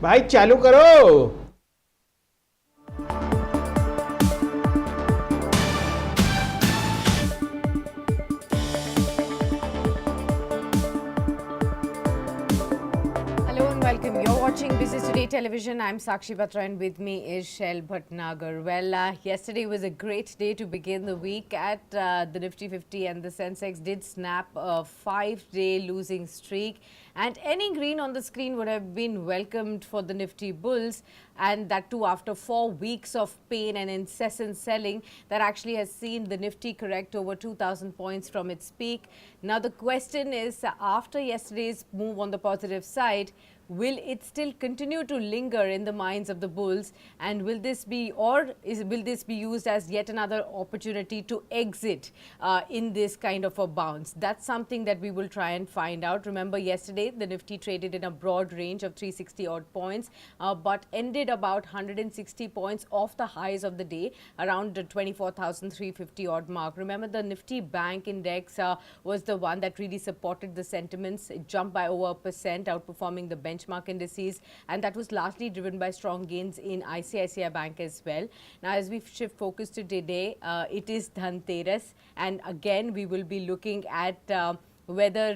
भाई चालू करो। Hello and welcome. You're watching Business Today Television. I'm Sakshi Batra and with me is Shail Bhatnagar. Well, yesterday was a great day to begin the week at the Nifty 50 and the Sensex did snap a 5-day losing streak. And any green on the screen would have been welcomed for the Nifty Bulls, and that too after 4 weeks of pain and incessant selling that actually has seen the Nifty correct over 2,000 points from its peak. Now the question is, after yesterday's move on the positive side, will it still continue to linger in the minds of the bulls, and will this be used as yet another opportunity to exit in this kind of a bounce? That's something that we will try and find out. Remember, yesterday the Nifty traded in a broad range of 360 odd points, but ended about 160 points off the highs of the day, around the 24,350 odd mark. Remember, the Nifty Bank Index was the one that really supported the sentiments. It jumped by over 1%, outperforming the benchmark indices, and that was largely driven by strong gains in ICICI Bank as well. Now, as we shift focus to today, it is Dhanteras, and again we will be looking at whether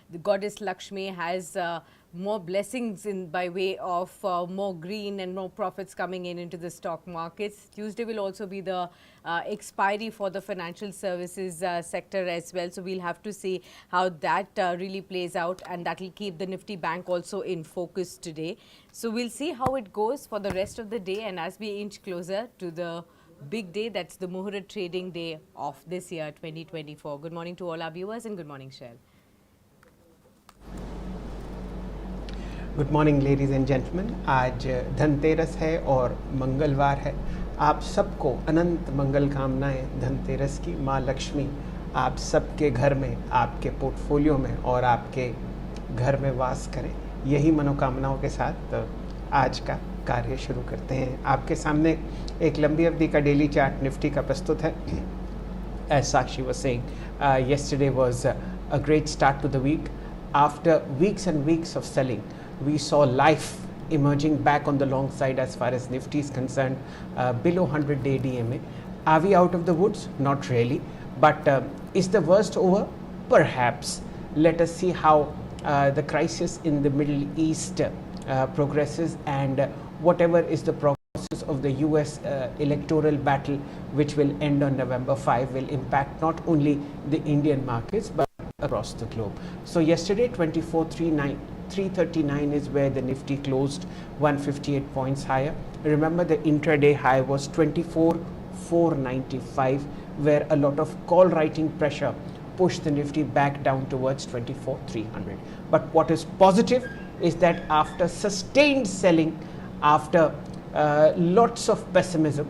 the goddess Lakshmi has more blessings in by way of more green and more profits coming in into the stock markets. Tuesday will also be the expiry for the financial services sector as well. So we'll have to see how that really plays out, and that will keep the Nifty Bank also in focus today. So we'll see how it goes for the rest of the day, and as we inch closer to the big day, that's the Muhurat trading day of this year 2024. Good morning to all our viewers and good morning, Shail. Good morning ladies and gentleman. आज धनतेरस है और मंगलवार है। आप सबको अनंत मंगल कामनाएं धनतेरस की। माँ लक्ष्मी आप सबके घर में, आपके पोर्टफोलियो में और आपके घर में वास करें, यही मनोकामनाओं के साथ आज का कार्य शुरू करते हैं। आपके सामने एक लंबी अवधि का डेली चार्ट निफ्टी का प्रस्तुत है। As Sakshi was saying, yesterday was a great start to the week. After weeks and weeks of selling, we saw life emerging back on the long side as far as Nifty is concerned, below 100-day DMA. Are we out of the woods? Not really. But is the worst over? Perhaps. Let us see how the crisis in the Middle East progresses, and whatever is the process of the US electoral battle, which will end on November 5, will impact not only the Indian markets but across the globe. So yesterday 339 is where the Nifty closed, 158 points higher. Remember, the intraday high was 24,495, where a lot of call writing pressure pushed the Nifty back down towards 24,300. But what is positive is that after sustained selling, after lots of pessimism,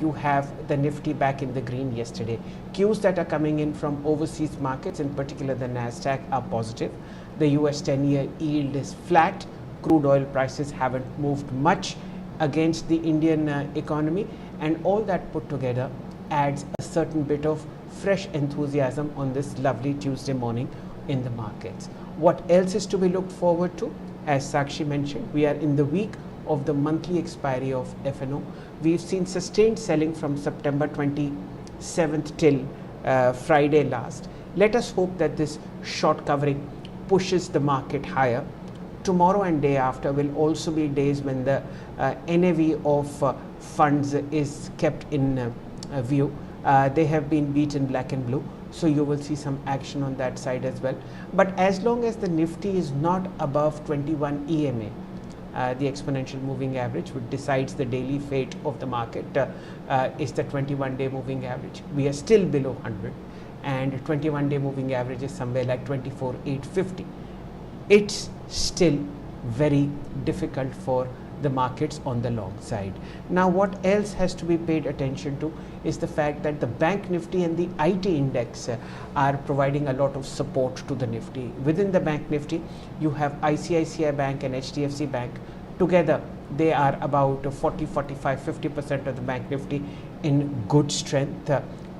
you have the Nifty back in the green yesterday. Cues that are coming in from overseas markets, in particular the Nasdaq, are positive. The US 10-year yield is flat. Crude oil prices haven't moved much against the Indian economy, and all that put together adds a certain bit of fresh enthusiasm on this lovely Tuesday morning in the markets. What else is to be looked forward to? As Sakshi mentioned, we are in the week of the monthly expiry of FNO. We've seen sustained selling from September 27th till Friday last. Let us hope that this short covering pushes the market higher. Tomorrow and day after will also be days when the NAV of funds is kept in view. They have been beaten black and blue, so you will see some action on that side as well. But as long as the Nifty is not above 21 EMA, the exponential moving average, which decides the daily fate of the market, is the 21-day moving average. We are still below 100, and 21-day moving average is somewhere like 24,850. It's still very difficult for the markets on the long side. Now, what else has to be paid attention to is the fact that the Bank Nifty and the IT index are providing a lot of support to the Nifty. Within the Bank Nifty, you have ICICI Bank and HDFC Bank. Together, they are about 40, 45, 50% of the Bank Nifty in good strength.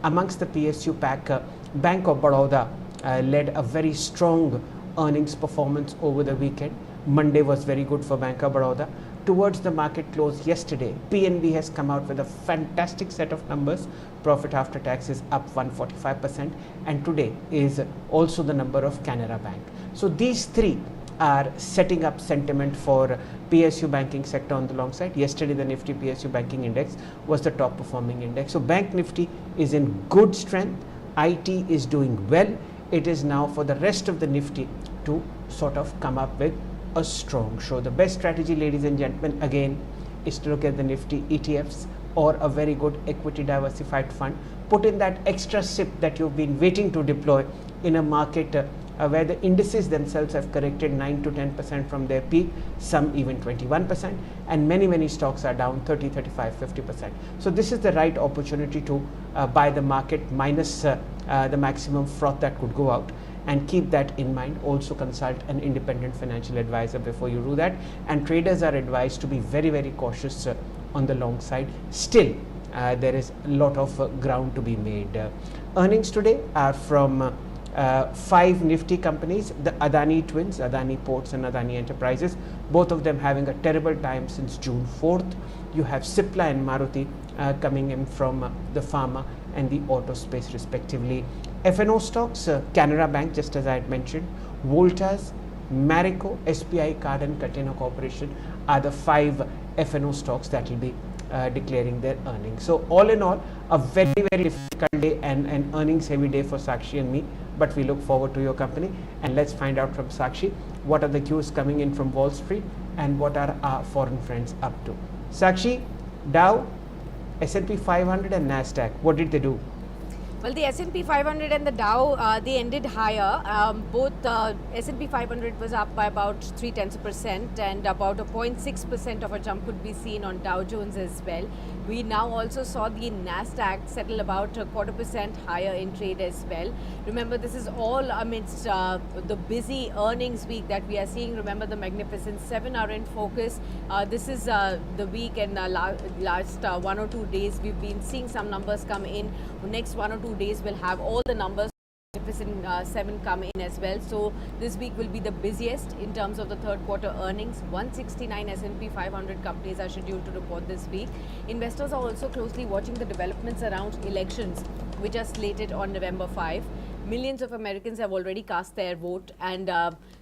Amongst the PSU pack, Bank of Baroda led a very strong earnings performance over the weekend. Monday was very good for Bank of Baroda. Towards the market close yesterday, PNB has come out with a fantastic set of numbers. Profit after tax is up 145%, and today is also the number of Canara Bank. So these three are setting up sentiment for PSU banking sector on the long side. Yesterday the Nifty PSU banking index was the top performing index. So Bank Nifty is in good strength. IT is doing well. It is now for the rest of the Nifty to sort of come up with a strong show. The best strategy, ladies and gentlemen, again, is to look at the Nifty ETFs or a very good equity diversified fund. Put in that extra sip that you've been waiting to deploy in a market where the indices themselves have corrected 9 to 10% from their peak, some even 21%, and many stocks are down 30, 35, 50%. So this is the right opportunity to buy the market minus the maximum froth that could go out, and keep that in mind. Also consult an independent financial advisor before you do that, and traders are advised to be very cautious on the long side. Still there is a lot of ground to be made. Earnings today are from 5 Nifty companies, the Adani twins, Adani Ports and Adani Enterprises, both of them having a terrible time since June 4th. You have Cipla and Maruti coming in from the pharma and the auto space respectively. FNO stocks, Canara Bank, just as I had mentioned, Voltas, Marico, SBI Card and Container Corporation are the 5 FNO stocks that will be declaring their earnings. So all in all, a very difficult day and an earnings heavy day for Sakshi and me, but we look forward to your company. And let's find out from Sakshi what are the cues coming in from Wall Street and what are our foreign friends up to. Sakshi, Dow, S&P 500 and Nasdaq, what did they do? Well, the S&P 500 and the Dow, they ended higher. Both S&P 500 was up by about 0.3%, and about a 0.6% of a jump could be seen on Dow Jones as well. We now also saw the Nasdaq settle about 0.25% higher in trade as well. Remember, this is all amidst the busy earnings week that we are seeing. Remember, the Magnificent Seven are in focus. This is the week, and last 1 or 2 days we've been seeing some numbers come in. The next 1 or 2 days we'll have all the numbers Magnificent 7 come in as well. So this week will be the busiest in terms of the third quarter earnings. 169 S&P 500 companies are scheduled to report this week. Investors are also closely watching the developments around elections, which are slated on November 5. Millions of Americans have already cast their vote, and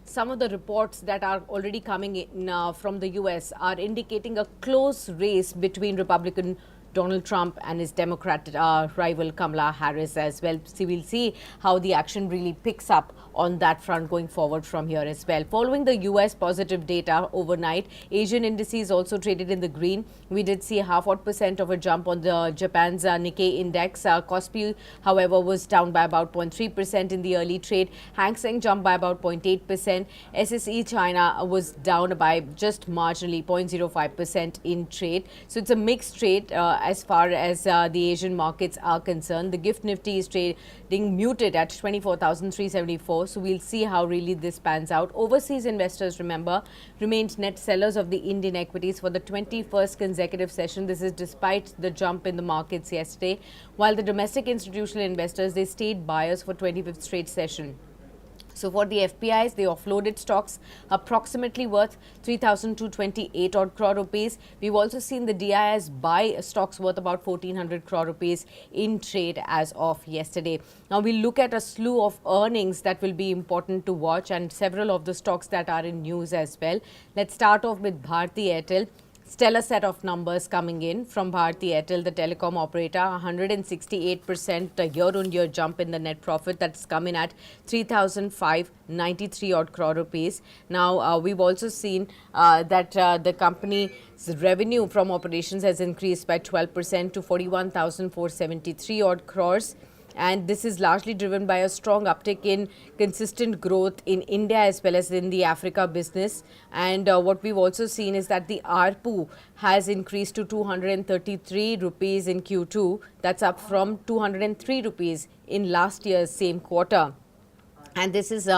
some of the reports that are already coming in from the US are indicating a close race between Republican Donald Trump and his Democrat rival Kamala Harris as well. So we'll see how the action really picks up on that front going forward from here as well. Following the US positive data overnight, Asian indices also traded in the green. We did see a 0.5% of a jump on the Japan's Nikkei index. Kospi, however, was down by about 0.3% in the early trade. Hang Seng jumped by about 0.8%. SSE China was down by just marginally 0.05% in trade. So it's a mixed trade as far as the Asian markets are concerned. The Gift Nifty is trading muted at 24,374. So we'll see how really this pans out. Overseas investors, remember, remained net sellers of the Indian equities for the 21st consecutive session. This is despite the jump in the markets yesterday, while the domestic institutional investors, they stayed buyers for 25th straight session. So for the FPIs, they offloaded stocks approximately worth 3,228 odd crore rupees. We've also seen the DIs buy stocks worth about 1,400 crore rupees in trade as of yesterday. Now we'll look at a slew of earnings that will be important to watch, and several of the stocks that are in news as well. Let's start off with Bharti Airtel. Stellar set of numbers coming in from Bharti Airtel, the telecom operator. 168% year-on-year jump in the net profit. That's come in at 3,593 odd crore rupees. Now, we've also seen that the company's revenue from operations has increased by 12% to 41,473 odd crores. And this is largely driven by a strong uptick in consistent growth in India as well as in the Africa business. And what we've also seen is that the ARPU has increased to 233 rupees in Q2. That's up from 203 rupees in last year's same quarter. And this is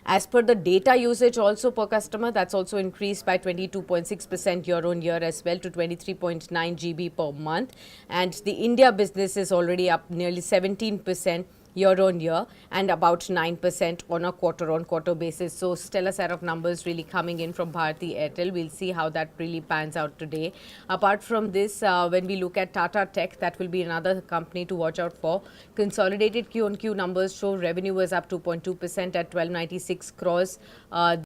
as per the data usage also per customer, that's also increased by 22.6% year-on-year as well to 23.9 GB per month. And the India business is already up nearly 17% year on year and about 9% on a quarter on quarter basis. So stellar set of numbers really coming in from Bharti Airtel. We'll see how that really pans out today. Apart from this, when we look at Tata Tech, that will be another company to watch out for. Consolidated Q on Q numbers show revenue was up 2.2% at 1296 crores.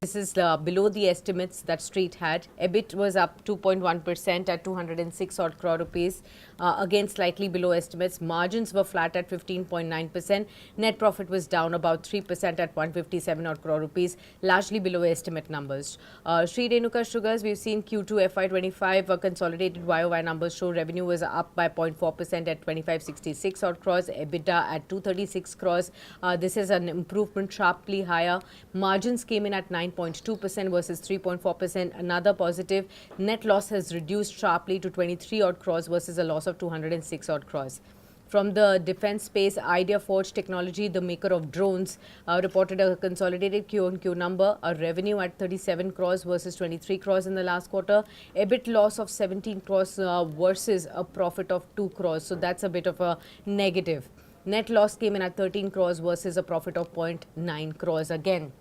This is below the estimates that Street had. EBIT was up 2.1% at 206 odd crore rupees. Again, slightly below estimates. Margins were flat at 15.9%. Net profit was down about 3% at 157 odd crore rupees, largely below estimate numbers. Sri Renuka Sugars, we've seen Q2 FY25 consolidated YOY numbers show revenue was up by 0.4% at 2566 odd crores. EBITDA at 236 crores. This is an improvement, sharply higher. Margins came in at 9.2% versus 3.4%. Another positive. Net loss has reduced sharply to 23 odd crores versus a loss of 206 odd crores. From the defense space, Idea Forge Technology, the maker of drones, reported a consolidated Q-on-Q number, a revenue at 37 crores versus 23 crores in the last quarter, EBIT loss of 17 crores versus a profit of 2 crores. So that's a bit of a negative. Net loss came in at 13 crores versus a profit of 0.9 crores again.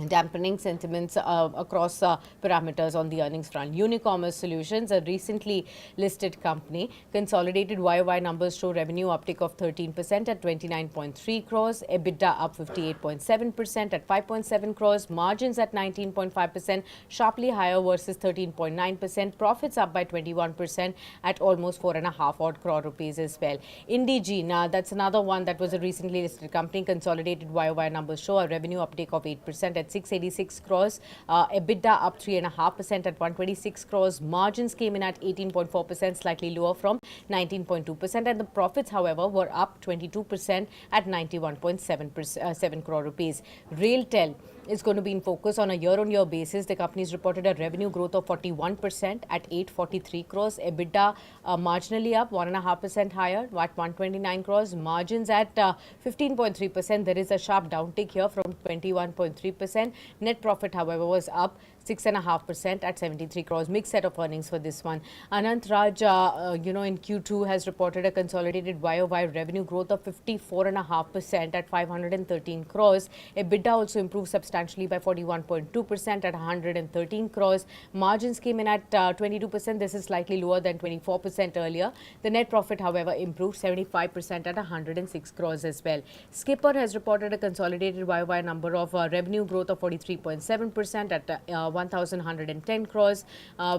Dampening sentiments across parameters on the earnings front. Unicommerce Solutions, a recently listed company, consolidated YOY numbers show revenue uptick of 13% at 29.3 crores, EBITDA up 58.7% at 5.7 crores, margins at 19.5%, sharply higher versus 13.9%, profits up by 21% at almost 4.5 odd crore rupees as well. Indegene, that's another one that was a recently listed company, consolidated YOY numbers show a revenue uptick of 8% at 686 crores, EBITDA up 3.5% at 126 crores, margins came in at 18.4%, slightly lower from 19.2%, and the profits, however, were up 22% at 91.7 crore rupees. Railtel is going to be in focus on a year-on-year basis. The company's reported a revenue growth of 41% at 843 crores, EBITDA marginally up 1.5% higher at 129 crores, margins at 15.3%. There is a sharp downtick here from 21.3%. Net profit, however, was up 6.5% at 73 crores. Mixed set of earnings for this one. Anant Raj, in Q2 has reported a consolidated YOY revenue growth of 54.5% at 513 crores. EBITDA also improved substantially by 41.2% at 113 crores. Margins came in at 22%. This is slightly lower than 24% earlier. The net profit, however, improved 75% at 106 crores as well. Skipper has reported a consolidated YOY number of revenue growth of 43.7% at 1,110 crores.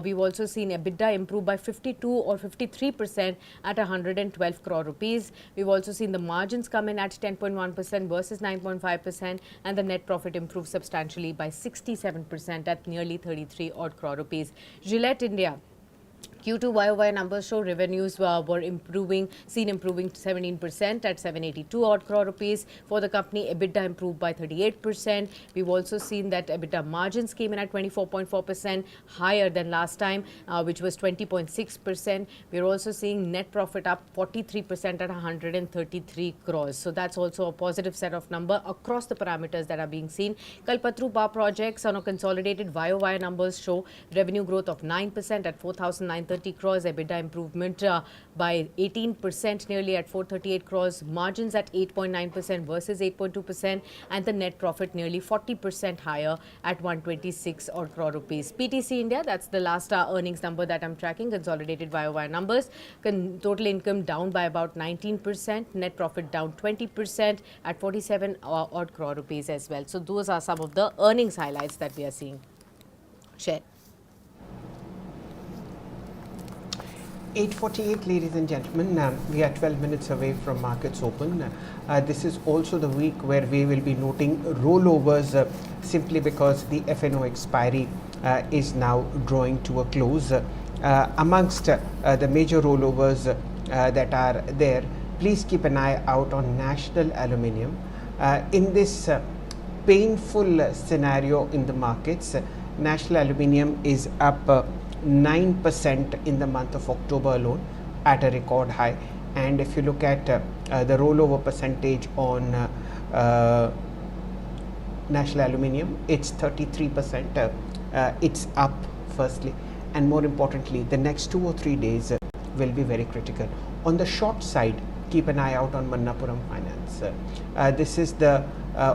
We've also seen EBITDA improve by 52 or 53% at 112 crore rupees. We've also seen the margins come in at 10.1% versus 9.5%, and the net profit improved substantially by 67% at nearly 33 odd crore rupees. Gillette India, Q2 YOY numbers show revenues were improving, seen improving 17% at 782 odd crore rupees. For the company, EBITDA improved by 38%. We've also seen that EBITDA margins came in at 24.4%, higher than last time, which was 20.6%. We're also seeing net profit up 43% at 133 crores. So that's also a positive set of number across the parameters that are being seen. Kalpatru Power Projects on a consolidated YOY numbers show revenue growth of 9% at 4,930 crores, EBITDA improvement by 18% nearly at 438 crores, margins at 8.9% versus 8.2%, and the net profit nearly 40% higher at 126 odd crore rupees. PTC India, that's the last earnings number that I'm tracking, consolidated YOY numbers. Total income down by about 19%, net profit down 20% at 47 odd crore rupees as well. So those are some of the earnings highlights that we are seeing. Share. 8:48, ladies and gentlemen. We are 12 minutes away from markets open. This is also the week where we will be noting rollovers simply because the FNO expiry is now drawing to a close. Amongst the major rollovers that are there, please keep an eye out on National Aluminium. In this painful scenario in the markets, National Aluminium is up 9% in the month of October alone at a record high. And if you look at the rollover percentage on National Aluminium, it's 33%. It's up firstly, and more importantly, the next 2 or 3 days will be very critical. On the short side, keep an eye out on Manappuram Finance. This is the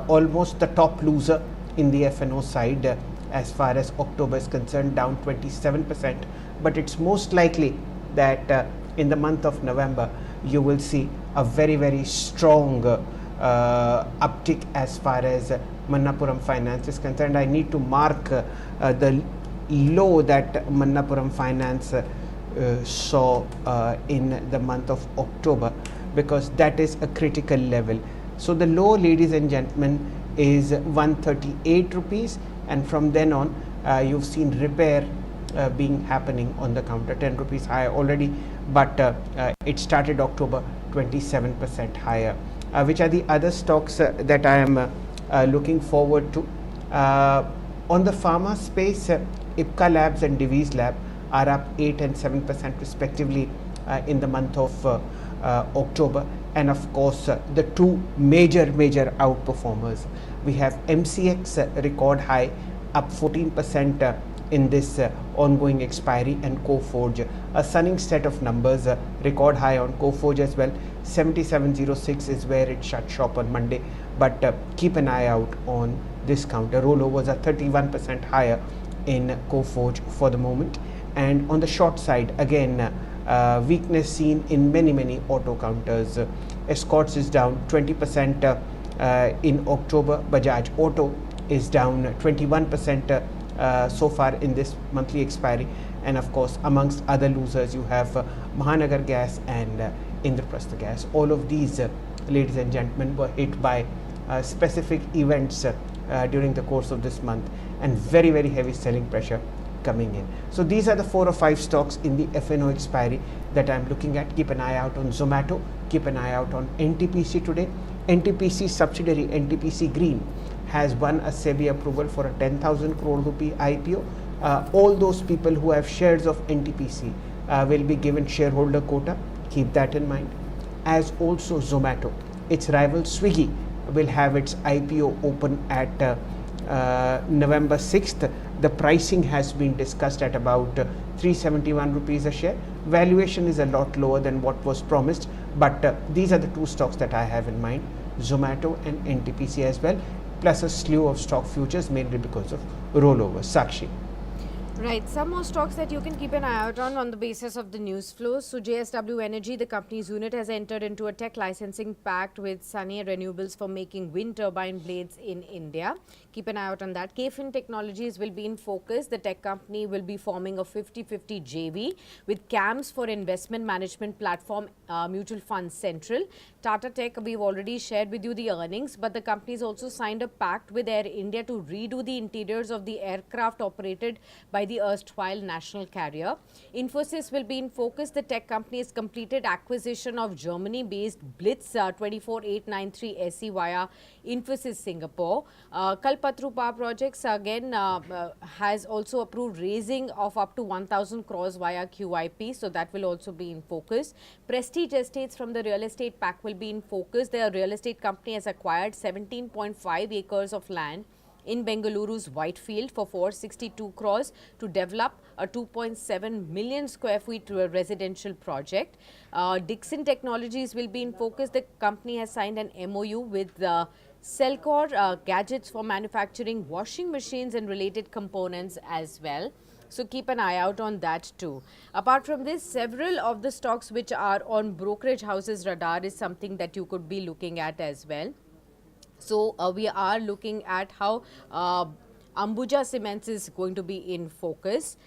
almost the top loser in the F&O side as far as October is concerned, down 27%. But it's most likely that in the month of November, you will see a very strong uptick as far as Manappuram Finance is concerned. I need to mark the low that Manappuram Finance saw in the month of October, because that is a critical level. So the low, ladies and gentlemen, is 138 rupees, and from then on you've seen repair being happening on the counter. 10 rupees higher already, but it started October 27% higher. Which are the other stocks that I am looking forward to? On the pharma space, Ipca Labs and Divi's Lab are up 8 and 7% respectively in the month of October. And of course, the two major outperformers, we have MCX record high, up 14% in this ongoing expiry, and Coforge, a stunning set of numbers, record high on Coforge as well. 7706 is where it shut shop on Monday, but keep an eye out on this counter. Rollovers are 31% higher in Coforge for the moment. And on the short side, again, weakness seen in many auto counters. Escorts is down 20% in October. Bajaj Auto is down 21% so far in this monthly expiry. And of course, amongst other losers, you have Mahanagar Gas and Indraprastha Gas. All of these, ladies and gentlemen, were hit by specific events during the course of this month, and very heavy selling pressure coming in. So these are the 4 or 5 stocks in the F&O expiry that I'm looking at. Keep an eye out on Zomato. Keep an eye out on NTPC today. NTPC subsidiary NTPC Green has won a SEBI approval for a 10,000 crore rupee IPO. All those people who have shares of NTPC will be given shareholder quota. Keep that in mind. As also Zomato, its rival Swiggy, will have its IPO open at November 6th. The pricing has been discussed at about 371 rupees a share. Valuation is a lot lower than what was promised, but these are the 2 stocks that I have in mind, Zomato and NTPC as well, plus a slew of stock futures, mainly because of rollovers. Sakshi. Right, some more stocks that you can keep an eye out on the basis of the news flow. So JSW Energy, the company's unit, has entered into a tech licensing pact with Sunny Renewables for making wind turbine blades in India. Keep an eye out on that. KFin Technologies will be in focus. The tech company will be forming a 50-50 JV with CAMS for investment management platform mutual fund Central. Tata Tech, we've already shared with you the earnings, but the company's also signed a pact with Air India to redo the interiors of the aircraft operated by the erstwhile national carrier. Infosys will be in focus. The tech company has completed acquisition of Germany-based Blitz 24893 SE via Infosys Singapore. Kalpatru Power Projects again has also approved raising of up to 1,000 crores via QIP, so that will also be in focus. Prestige Estates from the real estate pack will be in focus. The real estate company has acquired 17.5 acres of land in Bengaluru's Whitefield for 462 crores to develop a 2.7 million square feet residential project. Dixon Technologies will be in focus. The company has signed an MOU with Cellcore Gadgets for manufacturing washing machines and related components as well. So keep an eye out on that too. Apart from this, several of the stocks which are on brokerage houses radar is something that you could be looking at as well. So we are looking at how Ambuja Cements is going to be in focus.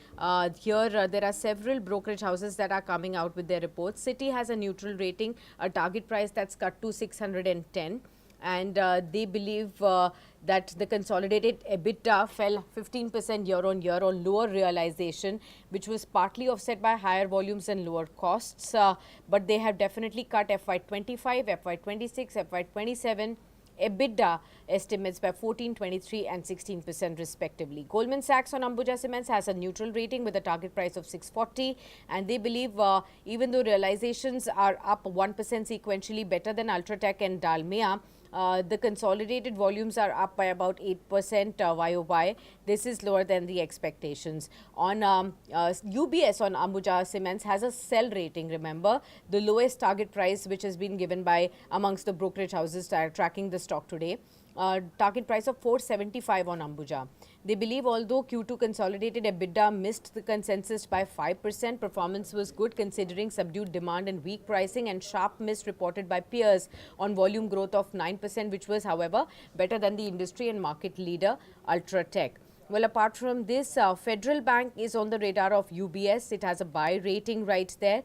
Here there are several brokerage houses that are coming out with their reports. Citi has a neutral rating, a target price that's cut to 610. And they believe that the consolidated EBITDA fell 15% year-on-year on lower realization, which was partly offset by higher volumes and lower costs. But they have definitely cut FY25, FY26, FY27 EBITDA estimates by 14%, 23% and 16% respectively. Goldman Sachs on Ambuja Cements has a neutral rating with a target price of 640, and they believe even though realizations are up 1% sequentially better than Ultratech and Dalmia, The consolidated volumes are up by about 8% YOY. This is lower than the expectations. On UBS on Ambuja Cements has a sell rating, remember, the lowest target price which has been given by amongst the brokerage houses that are tracking the stock today. Target price of 475 on Ambuja. They believe although Q2 consolidated EBITDA missed the consensus by 5%, performance was good considering subdued demand and weak pricing, and sharp miss reported by peers on volume growth of 9%, which was, however, better than the industry and market leader Ultratech. Well, apart from this, Federal Bank is on the radar of UBS. It has a buy rating right there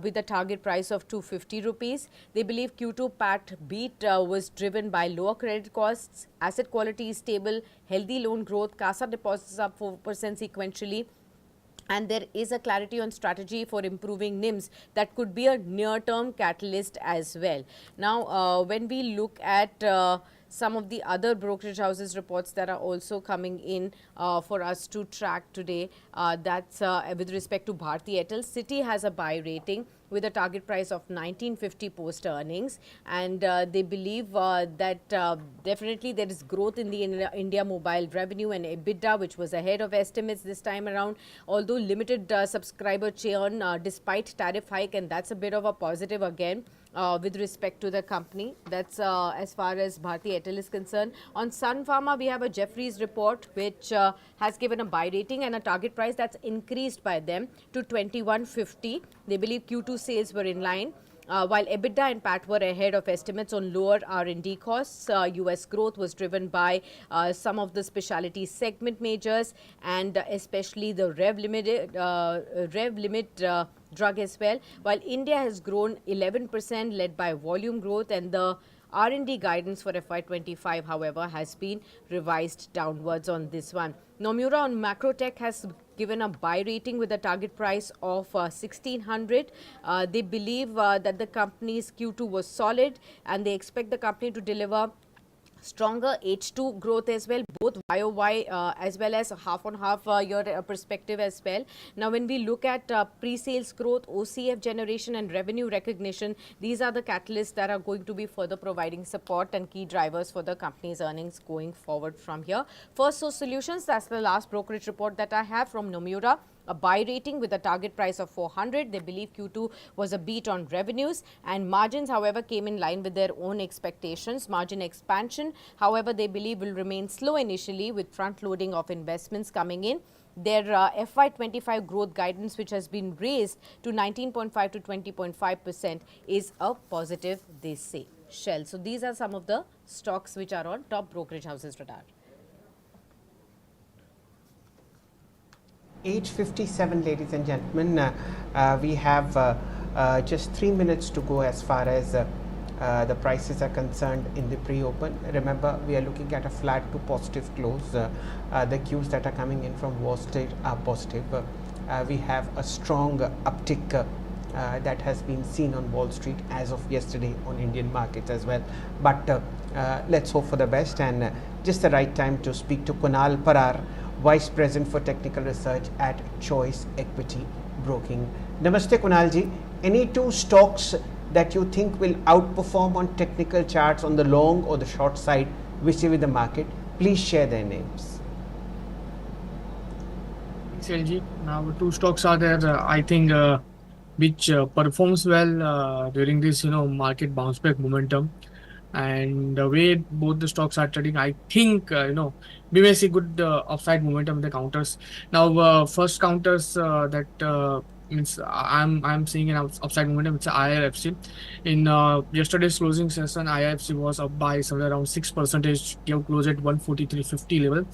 with a target price of 250 rupees. They believe Q2 PAT beat was driven by lower credit costs, asset quality is stable, healthy loan growth, CASA deposits up 4% sequentially, and there is a clarity on strategy for improving NIMs that could be a near-term catalyst as well. Now, when we look at some of the other brokerage houses reports that are also coming in for us to track today, that's with respect to Bharti Airtel. Citi has a buy rating with a target price of 1950 post earnings, and they believe that definitely there is growth in the India mobile revenue and EBITDA, which was ahead of estimates this time around, although limited subscriber churn despite tariff hike, and that's a bit of a positive again. With respect to the company. That's as far as Bharti Airtel is concerned. On Sun Pharma, we have a Jefferies report which has given a buy rating and a target price that's increased by them to 2150. They believe Q2 sales were in line. While EBITDA and PAT were ahead of estimates on lower R&D costs, US growth was driven by some of the specialty segment majors and especially the Revlimid drug as well. While India has grown 11% led by volume growth, and the R&D guidance for FY25, however, has been revised downwards on this one. Nomura on Macrotech has given a buy rating with a target price of 1600. They believe that the company's Q2 was solid, and they expect the company to deliver stronger H2 growth as well, both YOY as well as half on half year perspective as well. Now, when we look at pre-sales growth, OCF generation and revenue recognition, these are the catalysts that are going to be further providing support and key drivers for the company's earnings going forward from here. First Source Solutions, that's the last brokerage report that I have from Nomura. A buy rating with a target price of 400. They believe Q2 was a beat on revenues, and margins, however, came in line with their own expectations. Margin expansion, however, they believe will remain slow initially with front loading of investments coming in. Their FY25 growth guidance, which has been raised to 19.5 to 20.5%, is a positive, they say. Shell. So these are some of the stocks which are on top brokerage houses radar. 8:57, ladies and gentlemen. We have just 3 minutes to go as far as the prices are concerned in the pre-open. Remember, we are looking at a flat to positive close. The cues that are coming in from Wall Street are positive. We have a strong uptick that has been seen on Wall Street as of yesterday on Indian markets as well. But let's hope for the best, and just the right time to speak to Kunal Parar, Vice President for Technical Research at Choice Equity Broking. Namaste Kunal ji. Any two stocks that you think will outperform on technical charts on the long or the short side, whichever the market, please share their names. XLG. Now two stocks are there, I think, which performs well during this, market bounce back momentum. And the way both the stocks are trading, I think, we may see good upside momentum in the counters. Now, first counters that means I'm seeing an upside momentum. It's IRFC. In yesterday's closing session, IRFC was up by somewhere around 6%. Gave close at 143.50 level.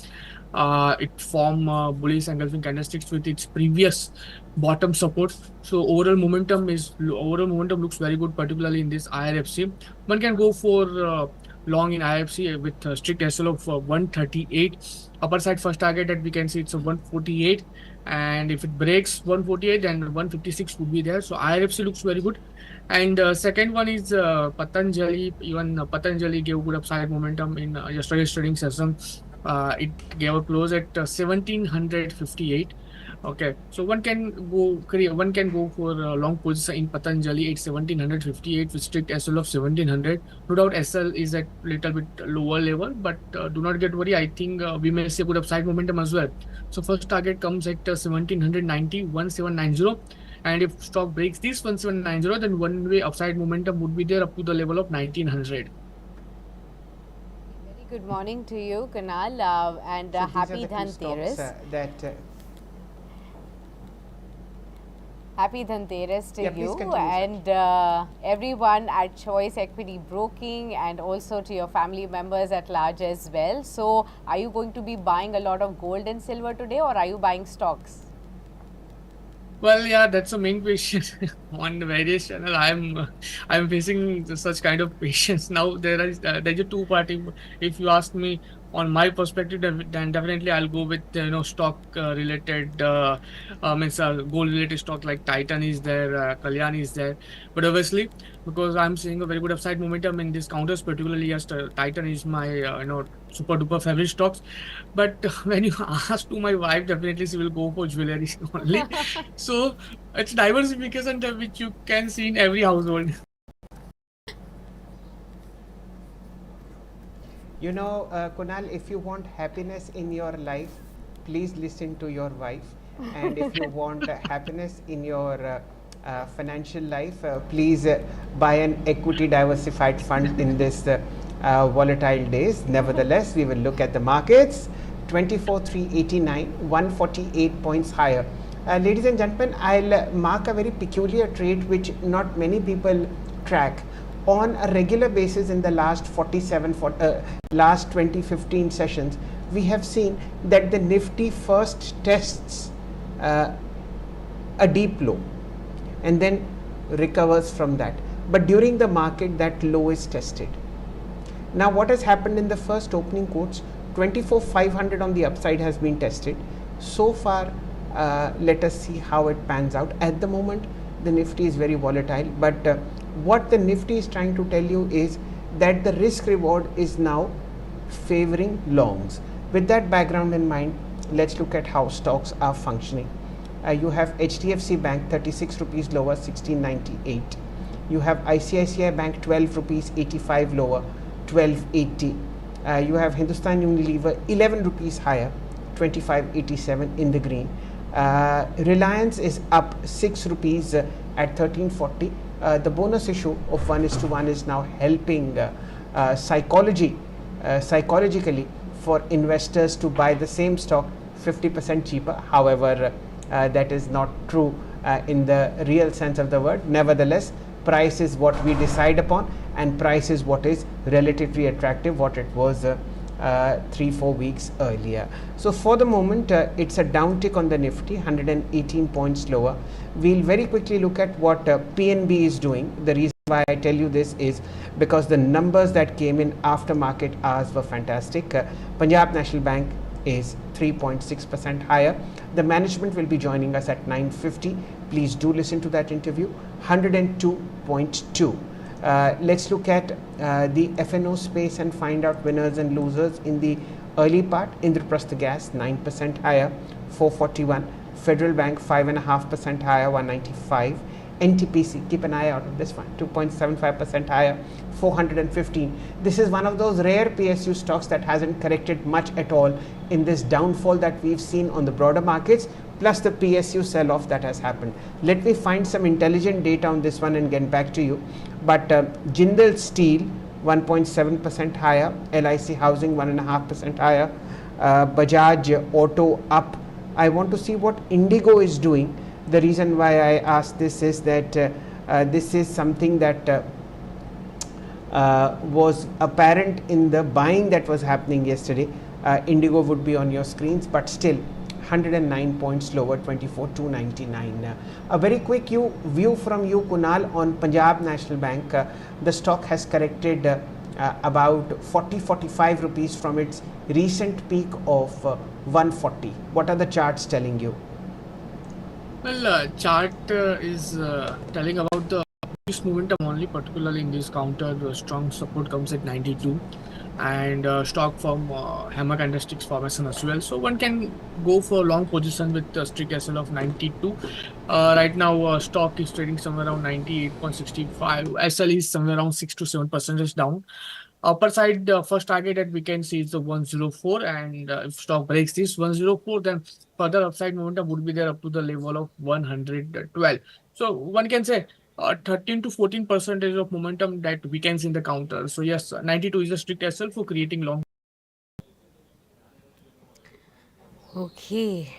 It formed bullish engulfing candlesticks with its previous bottom support. So overall momentum looks very good, particularly in this IRFC. One can go for long in IRFC with a strict SL of 138. Upper side first target that we can see, it's a 148, and if it breaks 148, then 156 would be there. So IRFC looks very good. And second one is Patanjali. Even Patanjali gave good upside momentum in yesterday's trading session. It gave a close at 1758. Okay, so one can go for a long position in Patanjali at 1758 with strict SL of 1700. No doubt SL is at little bit lower level, but do not get worried. I think we may see good upside momentum as well. So first target comes at 1790, 1790, and if stock breaks this 1790, then one way upside momentum would be there up to the level of 1900. Very good morning to you, Kunal, and So these are happy the two stocks Dhanteras. that. Happy Dhanteras to Yeah, please you continue, and everyone at Choice Equity Broking, and also to your family members at large as well. So, are you going to be buying a lot of gold and silver today, or are you buying stocks? Well, yeah, that's the main question on the various channel. I'm facing such kind of patience now. There's a two party. If you ask me on my perspective, then definitely I'll go with stock related means gold related stock like Titan is there, Kalyan is there. But obviously, because I'm seeing a very good upside momentum in these counters, particularly as Titan is my super duper favorite stocks. But when you ask to my wife, definitely she will go for jewelry only. So it's diversification that which you can see in every household. You know, Kunal, if you want happiness in your life, please listen to your wife. And if you want happiness in your financial life, please buy an equity diversified fund in this volatile days. Nevertheless, we will look at the markets. 24,389, 148 points higher. Ladies and gentlemen, I'll mark a very peculiar trade which not many people track. On a regular basis in the last 2015 sessions, we have seen that the Nifty first tests a deep low and then recovers from that. But during the market, that low is tested. Now, what has happened in the first opening quotes? 24,500 on the upside has been tested. So far, let us see how it pans out. At the moment, the Nifty is very volatile, but what the Nifty is trying to tell you is that the risk reward is now favoring longs. With that background in mind, let's look at how stocks are functioning. You have HDFC Bank 36 rupees lower, 1698. You have ICICI Bank 12 rupees 85 lower, 1280. You have Hindustan Unilever 11 rupees higher, 2587 in the green. Reliance is up 6 rupees at 1340. The bonus issue of 1:1 is now helping psychologically for investors to buy the same stock 50% cheaper. However, that is not true in the real sense of the word. Nevertheless, price is what we decide upon, and price is what is relatively attractive, what it was 3-4 weeks earlier. So for the moment, it's a downtick on the Nifty, 118 points lower. We'll very quickly look at what PNB is doing. The reason why I tell you this is because the numbers that came in after market hours were fantastic. Punjab National Bank is 3.6% higher. The management will be joining us at 9:50. Please do listen to that interview. 102.2. Let's look at the FNO space and find out winners and losers in the early part. Indraprastha Gas 9% higher, 441. Federal Bank 5.5% higher, 195. NTPC, keep an eye out on this one, 2.75% higher, 415. This is one of those rare PSU stocks that hasn't corrected much at all in this downfall that we've seen on the broader markets, plus the PSU sell-off that has happened. Let me find some intelligent data on this one and get back to you. But Jindal Steel 1.7% higher, LIC Housing 1.5% higher, Bajaj Auto up. I want to see what Indigo is doing. The reason why I ask this is that this is something that was apparent in the buying that was happening yesterday. Indigo would be on your screens, but still 109 points lower, 24,299. A very quick view from you, Kunal, on Punjab National Bank. The stock has corrected about 40-45 rupees from its recent peak of 140. What are the charts telling you? Well, chart is telling about the bullish momentum only, particularly in this counter. The strong support comes at 92. and stock from hammer candlesticks formation as well. So one can go for long position with a strict SL of 92. Right now, stock is trading somewhere around 98.65. SL is somewhere around 6 to 7% down. Upper side, first target that we can see is the 104, and if stock breaks this 104, then further upside momentum would be there up to the level of 112. So one can say 13 to 14% of momentum that we can see in the counter. So yes, 92 is a strict SL for creating long. Okay,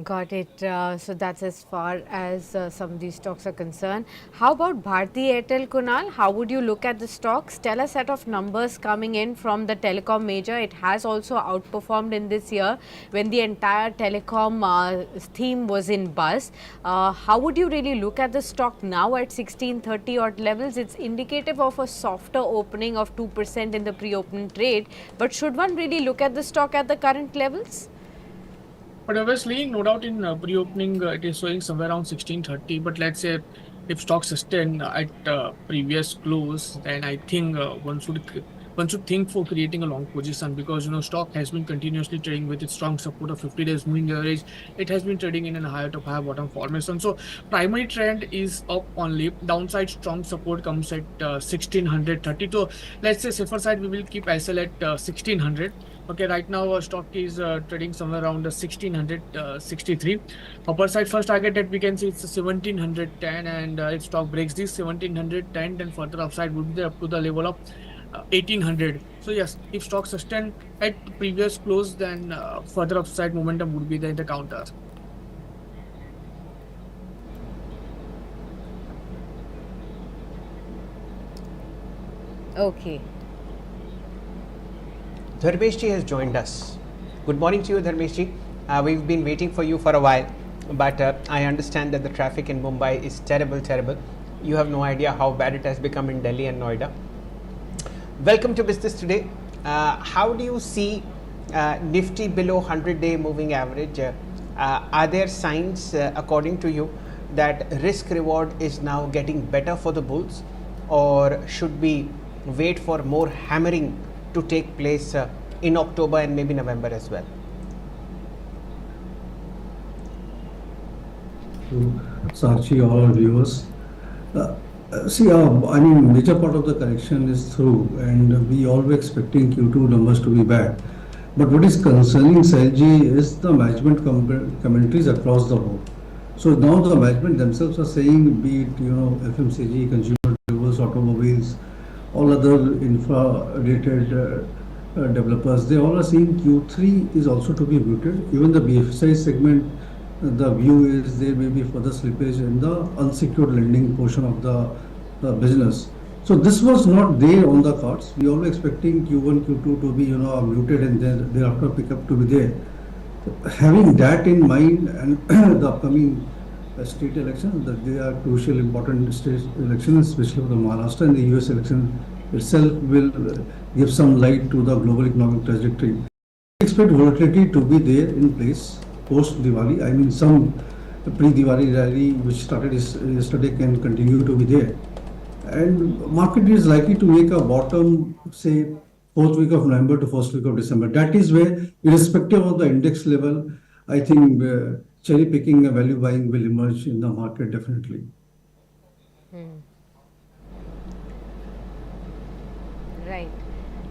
got it. So that's as far as some of these stocks are concerned. How about Bharti Airtel, Kunal? How would you look at the stocks? Stellar set of numbers coming in from the telecom major. It has also outperformed in this year when the entire telecom theme was in buzz. How would you really look at the stock now at 1630 odd levels? It's indicative of a softer opening of 2% in the pre-opening trade. But should one really look at the stock at the current levels? But obviously, no doubt in pre-opening, it is showing somewhere around 1630. But let's say if stocks sustain at previous close, then I think one should think for creating a long position, because stock has been continuously trading with its strong support of 50 days moving average. It has been trading in a higher top higher bottom formation. So primary trend is up only. Downside strong support comes at 1630. So let's say safer side we will keep SL at 1600. Okay, right now stock is trading somewhere around 1663. Upper side first target that we can see it's 1710, and if stock breaks this 1710, then further upside would be up to the level of 1800. So yes, if stock sustain at previous close, then further upside momentum would be there in the counter. Okay. Dharmeshji has joined us. Good morning to you, Dharmeshji. We've been waiting for you for a while, but I understand that the traffic in Mumbai is terrible, terrible. You have no idea how bad it has become in Delhi and Noida. Welcome to Business Today. How do you see Nifty below 100-day moving average? Are there signs, according to you, that risk reward is now getting better for the bulls, or should we wait for more hammering to take place in October and maybe November as well? Sakshi, all our viewers. I mean, major part of the correction is through, and we all were expecting Q2 numbers to be bad. But what is concerning, Sailji, is the management commentaries across the board. So now the management themselves are saying, be it FMCG, consumer durables, automobiles, all other infra-related developers, they all are saying Q3 is also to be muted. Even the BFSI segment, the view is there may be further slippage in the unsecured lending portion of the business. So this was not there on the cards. We all were expecting Q1, Q2 to be muted, and then thereafter pickup to be there. Having that in mind, and the upcoming state elections, that they are crucial, important state elections, especially for the Maharashtra, and the US election itself will give some light to the global economic trajectory. We expect volatility to be there in place post Diwali. I mean, some pre-Diwali rally which started yesterday can continue to be there, and market is likely to make a bottom, say, fourth week of November to first week of December. That is where, irrespective of the index level, I think cherry picking and value buying will emerge in the market definitely. Right.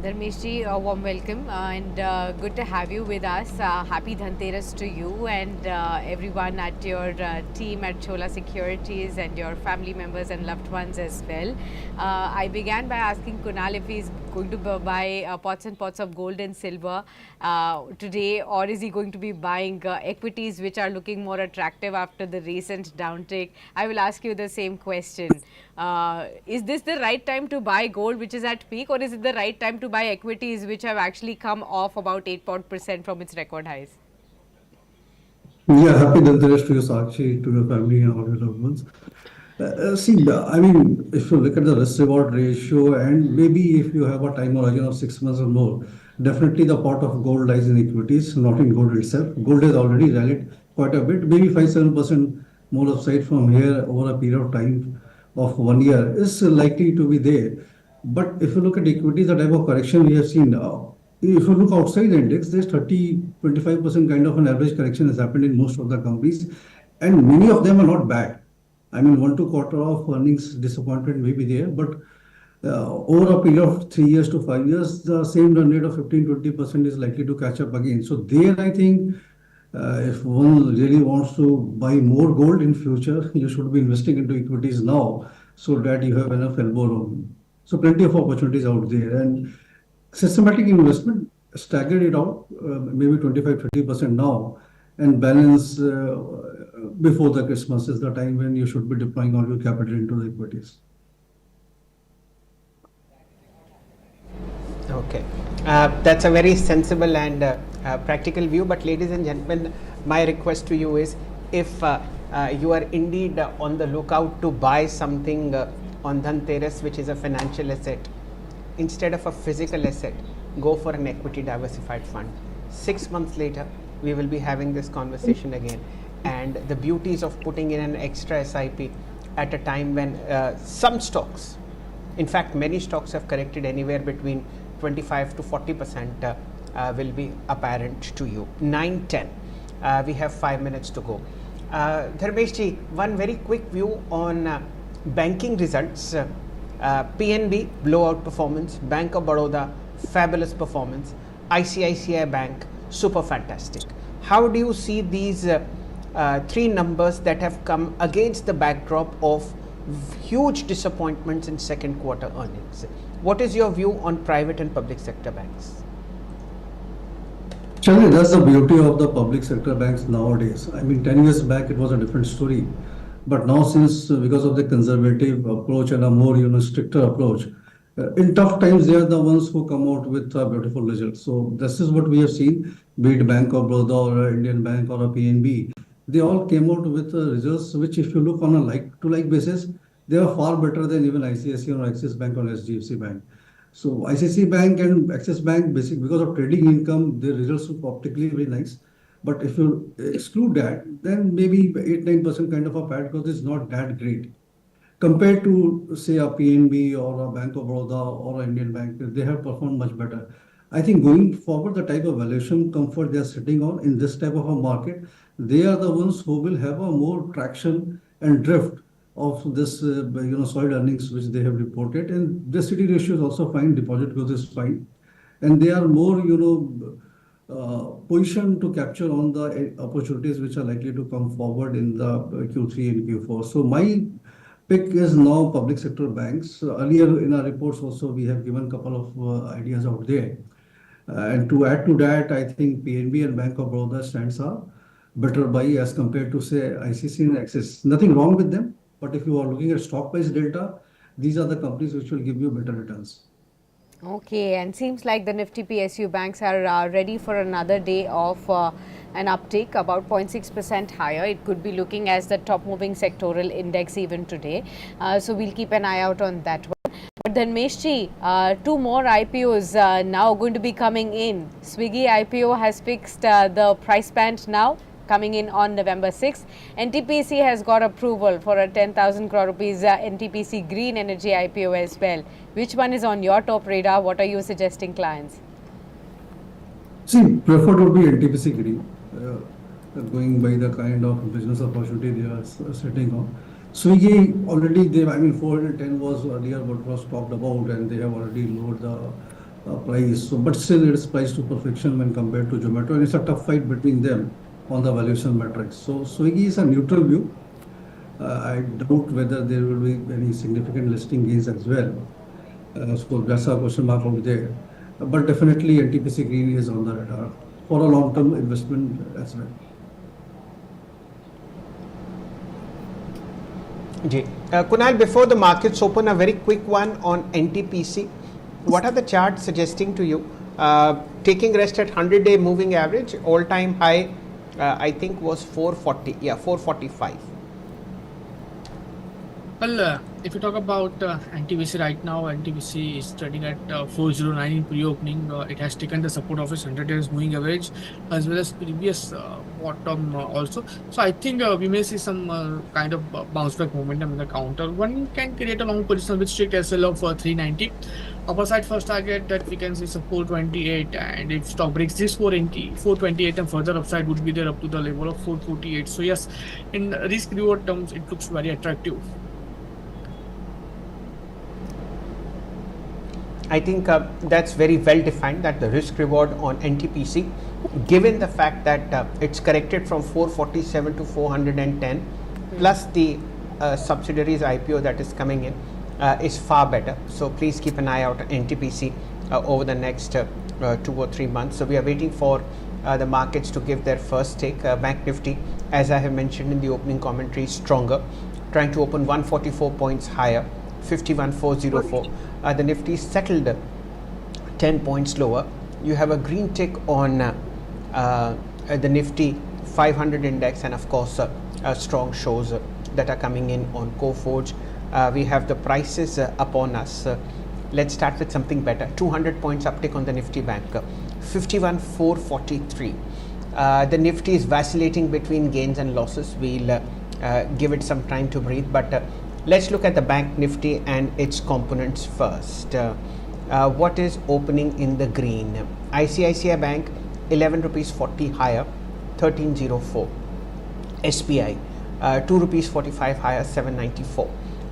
Dharmeshji, a warm welcome and good to have you with us. Happy Dhanteras to you and everyone at your team at Chola Securities and your family members and loved ones as well. I began by asking Kunal if he's going to buy pots and pots of gold and silver today, or is he going to be buying equities which are looking more attractive after the recent downtick? I will ask you the same question. Is this the right time to buy gold which is at peak, or is it the right time to buy equities which have actually come off about 8% from its record highs? Yeah, happy Dhanteras to you, Sakshi, to your family and all your loved ones. I mean, if you look at the risk reward ratio, and maybe if you have a time horizon of 6 months or more, definitely the pot of gold lies in equities, not in gold itself. Gold has already rallied quite a bit, maybe 5-7% more upside from here over a period of time of 1 year is likely to be there. But if you look at equities, the type of correction we have seen now, if you look outside the index, there's 30-25% kind of an average correction has happened in most of the companies, and many of them are not bad. I mean, 1-2 quarter of earnings disappointment may be there, but over a period of 3 years to 5 years, the same run rate of 15-20% is likely to catch up again. So there, I think, if one really wants to buy more gold in future, you should be investing into equities now so that you have enough elbow room. So plenty of opportunities out there, and systematic investment, stagger it out, maybe 25-30% now, and balance before the Christmas is the time when you should be deploying all your capital into the equities. Okay, that's a very sensible and practical view. But ladies and gentlemen, my request to you is, if you are indeed on the lookout to buy something on Dhanteras, which is a financial asset, instead of a physical asset, go for an equity diversified fund. 6 months later, we will be having this conversation again. And the beauties of putting in an extra SIP at a time when some stocks, in fact, many stocks have corrected anywhere between 25 to 40% will be apparent to you. 9:10. We have 5 minutes to go. Dharmesh ji, one very quick view on banking results. PNB, blowout performance. Bank of Baroda, fabulous performance. ICICI Bank, super fantastic. How do you see these three numbers that have come against the backdrop of huge disappointments in second quarter earnings? What is your view on private and public sector banks? Actually, that's the beauty of the public sector banks nowadays. I mean, 10 years back, it was a different story. But now, since because of the conservative approach and a more stricter approach, in tough times, they are the ones who come out with beautiful results. So this is what we have seen, be it Bank of Baroda or Indian Bank or a PNB. They all came out with results which, if you look on a like-to-like basis, they are far better than even ICICI or Axis Bank or SDFC Bank. So ICICI Bank and Axis Bank, because of trading income, their results look optically very nice. But if you exclude that, then maybe 8-9% kind of a PAT growth is not that great. Compared to, say, a PNB or a Bank of Baroda or an Indian Bank, they have performed much better. I think going forward, the type of valuation comfort they are sitting on in this type of a market, they are the ones who will have a more traction and drift of this, solid earnings which they have reported. And the city ratio is also fine, deposit growth is fine, and they are more, positioned to capture on the opportunities which are likely to come forward in the Q3 and Q4. So my pick is now public sector banks. Earlier in our reports also, we have given a couple of ideas out there. And to add to that, I think PNB and Bank of Baroda stands are better buy as compared to, say, ICC and Axis. Nothing wrong with them, but if you are looking at stock price delta, these are the companies which will give you better returns. Okay, and seems like the Nifty PSU banks are ready for another day of an uptick, about 0.6% higher. It could be looking as the top moving sectoral index even today. So we'll keep an eye out on that one. But then Meshji, two more IPOs now going to be coming in. Swiggy IPO has fixed the price band now, coming in on November 6th. NTPC has got approval for a 10,000 crore rupees NTPC Green Energy IPO as well. Which one is on your top radar? What are you suggesting clients? See, preferred would be NTPC Green, going by the kind of business opportunity they are sitting on. Swiggy already, 410 was earlier what was talked about, and they have already lowered the price. So, but still, it is priced to perfection when compared to Zomato, and it's a tough fight between them on the valuation metrics. So, Swiggy is a neutral view. I doubt whether there will be any significant listing gains as well. So, that's a question mark over there. But definitely, NTPC Green is on the radar for a long-term investment as well. Kunal, before the markets open, a very quick one on NTPC. What are the charts suggesting to you? Taking rest at 100-day moving average, all-time high, I think was 440, 445. Well, if you talk about NTVC right now, NTVC is trading at 409 in pre-opening. It has taken the support of its 100 days moving average as well as previous bottom also. So I think we may see some kind of bounce back momentum in the counter. One can create a long position with strict SL of 390. Upper side first target that we can see is a 428, and if stock breaks this 428 and further upside would be there up to the level of 448. So yes, in risk reward terms, it looks very attractive. I think that's very well defined, that the risk reward on NTPC, given the fact that it's corrected from 447 to 410, plus the subsidiaries IPO that is coming in, is far better. So please keep an eye out on NTPC over the next 2 or 3 months. So we are waiting for the markets to give their first take. Bank Nifty, as I have mentioned in the opening commentary, is stronger, trying to open 144 points higher, 51,404. The Nifty settled 10 points lower. You have a green tick on the Nifty 500 index, and of course strong shows that are coming in on Coforge. We have the prices upon us. Let's start with something better. 200 points uptick on the Nifty Bank, 51,443. The Nifty is vacillating between gains and losses. We'll give it some time to breathe, but let's look at the Bank Nifty and its components first. What is opening in the green? ICICI Bank 11 rupees 40 higher, 1304. SBI 2 rupees 45 higher, 794.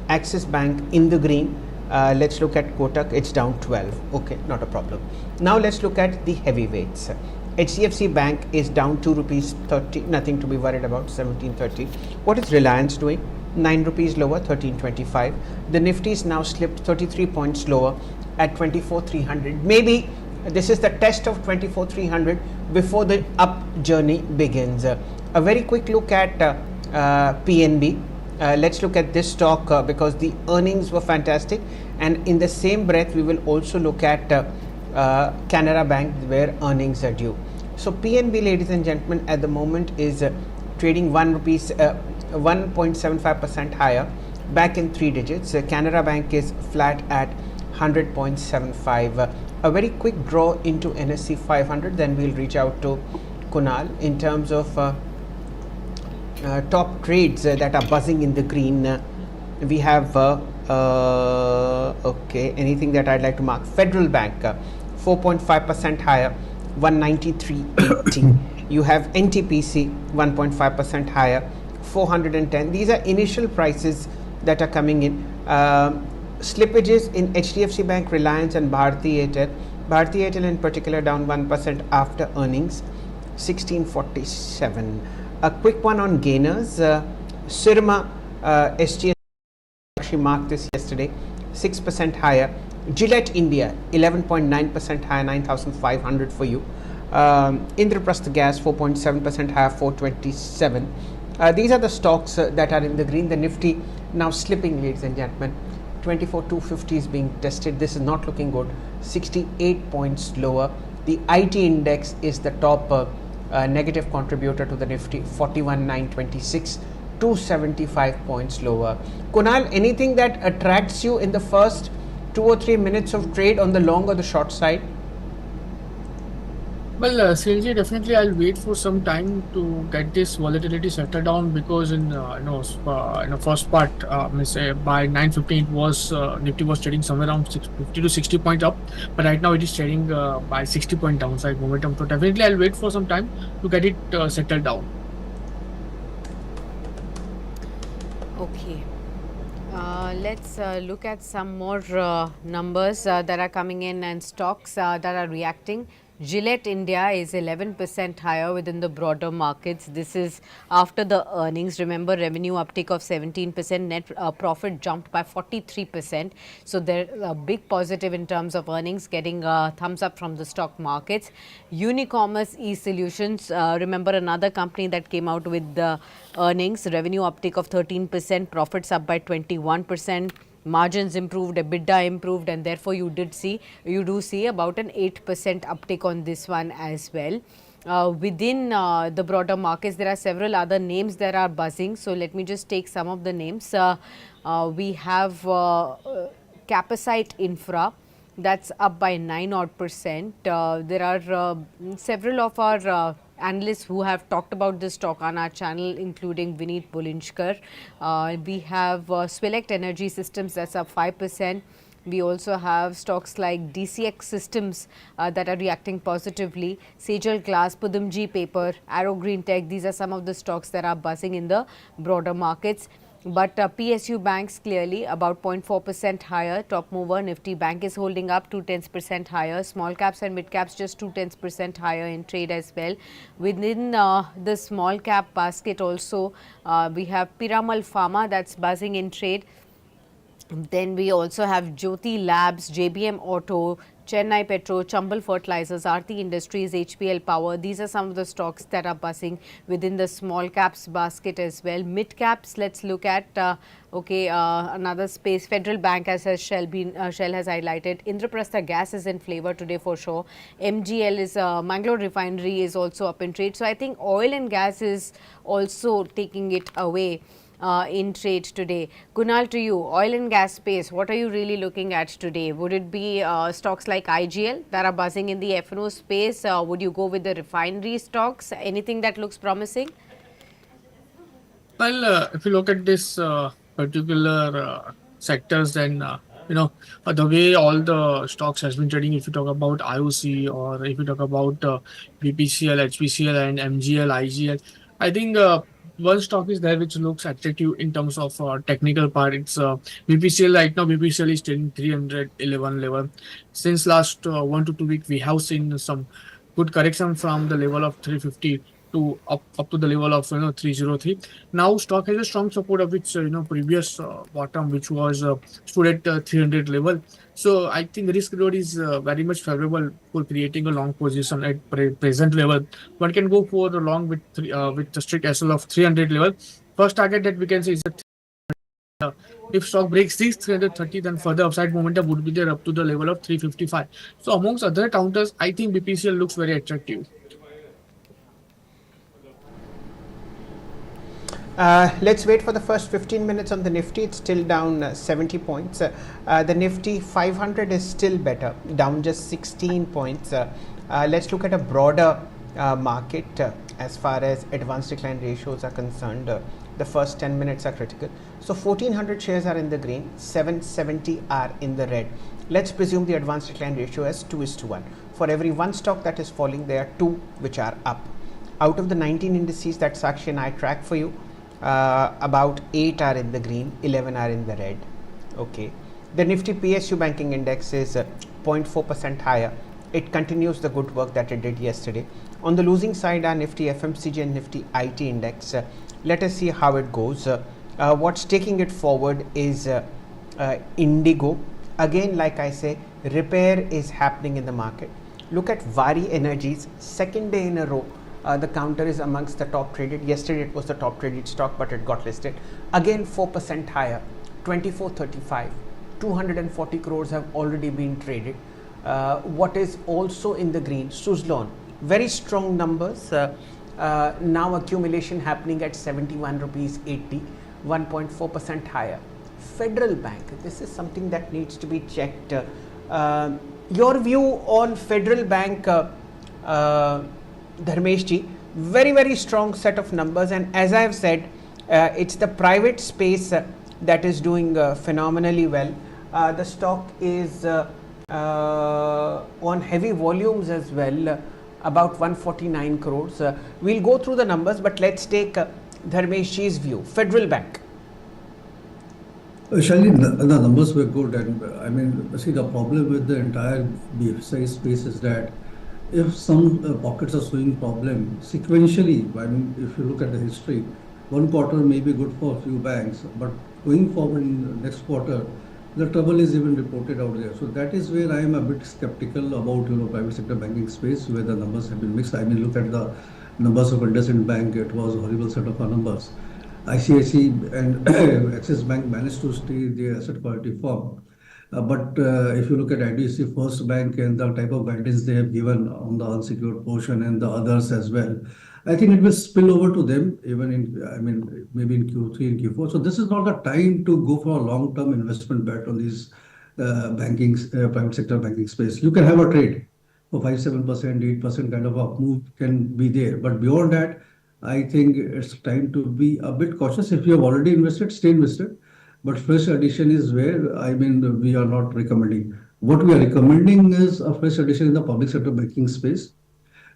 Axis Bank in the green. Let's look at Kotak, it's down 12. Okay, not a problem. Now let's look at the heavyweights. HDFC Bank is down 2 rupees 30, nothing to be worried about, 1730. What is Reliance doing? 9 rupees lower, 1325. The Nifty is now slipped 33 points lower at 24,300. Maybe this is the test of 24,300 before the up journey begins. A very quick look at PNB. Let's look at this stock because the earnings were fantastic, and in the same breath we will also look at Canara Bank, where earnings are due. So PNB, ladies and gentlemen, at the moment is trading 1.75% higher, back in 3 digits. Canara Bank is flat at 100.75. A very quick draw into NSE 500, then we'll reach out to Kunal in terms of top trades that are buzzing in the green. We have okay, anything that I'd like to mark? Federal Bank 4.5% higher, 193.80. You have NTPC 1.5% higher, 410. These are initial prices that are coming in. Slippages in HDFC Bank, Reliance and Bharti Airtel. Bharti Airtel in particular down 1% after earnings, 1647. A quick one on gainers. Sirma SGS actually marked this yesterday, 6% higher. Gillette India 11.9% higher, 9,500 for you. Indraprastha Gas 4.7% higher, 427. These are the stocks that are in the green. The Nifty now slipping, ladies and gentlemen. 24,250 is being tested. This is not looking good. 68 points lower. The IT index is the top negative contributor to the Nifty, 41,926, 275 points lower. Kunal, anything that attracts you in the first 2 or 3 minutes of trade on the long or the short side? Well, CLG, definitely I'll wait for some time to get this volatility settled down, because in first part, by 9:15 it was Nifty was trading somewhere around 50 to 60 points up, but right now it is trading by 60 point downside momentum. So definitely I'll wait for some time to get it settled down. Okay. Let's look at some more numbers that are coming in and stocks that are reacting. Gillette India is 11% higher within the broader markets. This is after the earnings. Remember, revenue uptick of 17%, net profit jumped by 43%. So there's a big positive in terms of earnings, getting a thumbs up from the stock markets. Unicommerce e-Solutions, remember another company that came out with the earnings, revenue uptick of 13%, profits up by 21%. Margins improved, EBITDA improved, and therefore you do see about an 8% uptick on this one as well. within the broader markets, there are several other names that are buzzing. So let me just take some of the names. We have Capacite Infra, that's up by 9 odd percent. There are several of our analysts who have talked about this stock on our channel, including Vineet Bulinshkar. We have Swelect Energy Systems, that's up 5%. We also have stocks like DCX Systems that are reacting positively, Sejal Glass, Pudumji Paper, Arrow Green Tech. These are some of the stocks that are buzzing in the broader markets. But PSU banks clearly about 0.4% higher. Top mover Nifty Bank is holding up 0.2% higher. Small caps and mid caps just 0.2% higher in trade as well. Within the small cap basket also, we have Piramal Pharma that's buzzing in trade. Then we also have Jyoti Labs, JBM Auto, Chennai Petro, Chambal Fertilizers, Aarti Industries, HPL Power. These are some of the stocks that are buzzing within the small caps basket as well. Mid caps, let's look at another space. Federal Bank, as has Shell has highlighted. Indraprastha Gas is in flavor today for sure. MGL is Mangalore Refinery is also up in trade. So I think oil and gas is also taking it away in trade today. Kunal, to you, oil and gas space, what are you really looking at today? Would it be stocks like IGL that are buzzing in the F&O space? Would you go with the refinery stocks? Anything that looks promising? Well, if you look at this particular sectors, then the way all the stocks has been trading. If you talk about IOC or if you talk about BPCL, HPCL, and MGL, IGL, I think one stock is there which looks attractive in terms of technical part. It's BPCL. Right now, BPCL is trading 311 level. Since last 1 to 2 weeks, we have seen some good correction from the level of 350 to up to the level of 303. Now stock has a strong support of its previous bottom, which was stood at 300 level. So I think risk reward is very much favorable for creating a long position at present level. One can go for the long with the strict SL of 300 level. First target that we can say is if stock breaks this 330, then further upside momentum would be there up to the level of 355. So amongst other counters, I think BPCL looks very attractive. Let's wait for the first 15 minutes on the Nifty. It's still down 70 points. The Nifty 500 is still better, down just 16 points. Let's look at a broader market as far as advanced decline ratios are concerned. The first 10 minutes are critical. So 1400 shares are in the green, 770 are in the red. Let's presume the advanced decline ratio as 2:1. For every one stock that is falling, there are 2 which are up. Out of the 19 indices that Sakshi and I track for you, about 8 are in the green, 11 are in the red. Okay, the Nifty PSU banking index is 0.4% higher. It continues the good work that it did yesterday. On the losing side are Nifty FMCG and Nifty IT index. Let us see how it goes. What's taking it forward is Indigo. Again, like I say, repair is happening in the market. Look at Vari Energies, second day in a row. The counter is amongst the top traded. Yesterday it was the top traded stock, but it got listed. Again 4% higher, 24.35. 240 crores have already been traded. What is also in the green? Suzlon, very strong numbers. Now accumulation happening at 71 rupees 80, 1.4% higher. Federal Bank, this is something that needs to be checked. Your view on Federal Bank, Dharmesh ji? Very strong set of numbers, and as I have said, it's the private space that is doing phenomenally well. The stock is on heavy volumes as well, about 149 crores. We'll go through the numbers, but let's take Dharmesh ji's view. Federal Bank. Shaili, the numbers were good, and I mean, see, the problem with the entire BFSI space is that if some pockets are showing problem sequentially, I mean, if you look at the history, one quarter may be good for a few banks, but going forward in the next quarter, the trouble is even reported out there. So that is where I am a bit skeptical about private sector banking space, where the numbers have been mixed. I mean, look at the numbers of IndusInd Bank; it was a horrible set of numbers. ICICI and Axis Bank managed to stay their asset quality firm. But if you look at IDFC First Bank and the type of guidance they have given on the unsecured portion and the others as well, I think it will spill over to them even in, I mean, maybe in Q3 and Q4. So this is not the time to go for a long-term investment bet on these private sector banking space. You can have a trade for 5, 7%, 8% kind of a move can be there. But beyond that, I think it's time to be a bit cautious. If you have already invested, stay invested. But fresh addition is where, I mean, we are not recommending. What we are recommending is a fresh addition in the public sector banking space,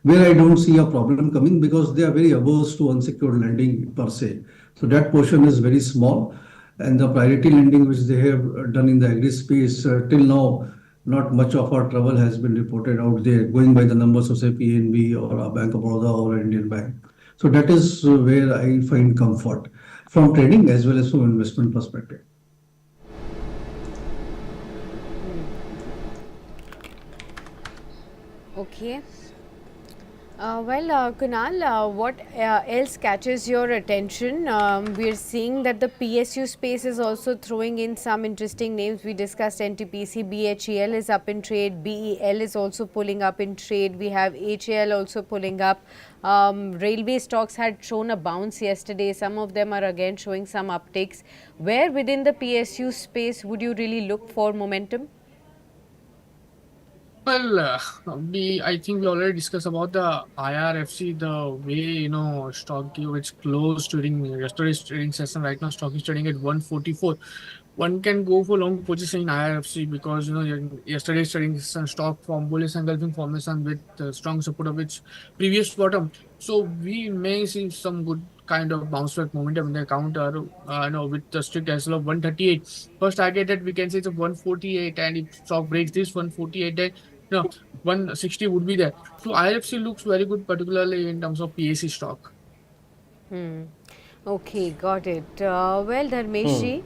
where I don't see a problem coming because they are very averse to unsecured lending per se. So that portion is very small. And the priority lending which they have done in the agri space till now, not much of our trouble has been reported out there, going by the numbers of say PNB or a Bank of Baroda or Indian Bank. So that is where I find comfort from trading as well as from investment perspective. Okay. Kunal, what else catches your attention? We're seeing that the PSU space is also throwing in some interesting names. We discussed NTPC, BHEL is up in trade, BEL is also pulling up in trade. We have HAL also pulling up. Railway stocks had shown a bounce yesterday. Some of them are again showing some upticks. Where within the PSU space would you really look for momentum? Well, I think we already discussed about the IRFC, the way, stock which closed during yesterday's trading session. Right now, stock is trading at 144. One can go for long position in IRFC because, yesterday's trading session stock from bullish engulfing formation with strong support of its previous bottom. So we may see some good kind of bounce back momentum in the counter, with the strict SL of 138. First target that we can say is of 148, and if stock breaks this 148, then 160 would be there. So IFC looks very good, particularly in terms of PAC stock. Okay, got it. Dharmesh ji,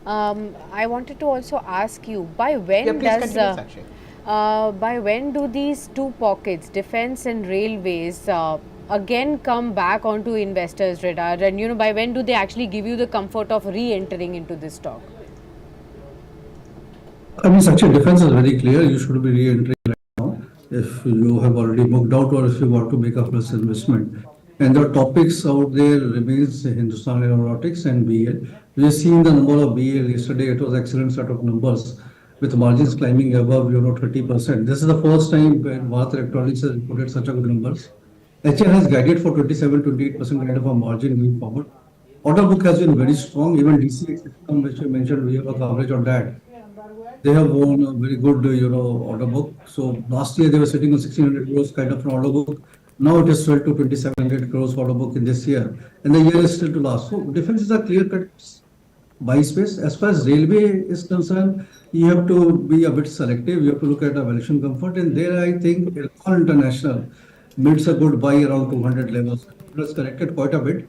I wanted to also ask you, by when by when do these two pockets, defense and railways, again come back onto investors' radar, and by when do they actually give you the comfort of re-entering into this stock? I mean, such a defense is very clear. You should be re-entering right now if you have already booked out or if you want to make a fresh investment. And the topics out there remains Hindustan Aeronautics and BL. We have seen the number of BL yesterday. It was excellent set of numbers with margins climbing above 30%. This is the first time when Bharat Electronics has reported such a good numbers. HL has guided for 27-28% kind of a margin going forward. Order book has been very strong. Even DCX system, which you mentioned, we have a coverage on that. They have won a very good, order book. So last year they were sitting on 1600 crores kind of an order book. Now it is swelled to 2700 crores order book in this year, and the year is still to last. So defense is a clear-cut buy space. As far as railway is concerned, you have to be a bit selective. You have to look at the valuation comfort, and there I think All International makes a good buy around 200 levels. It has corrected quite a bit,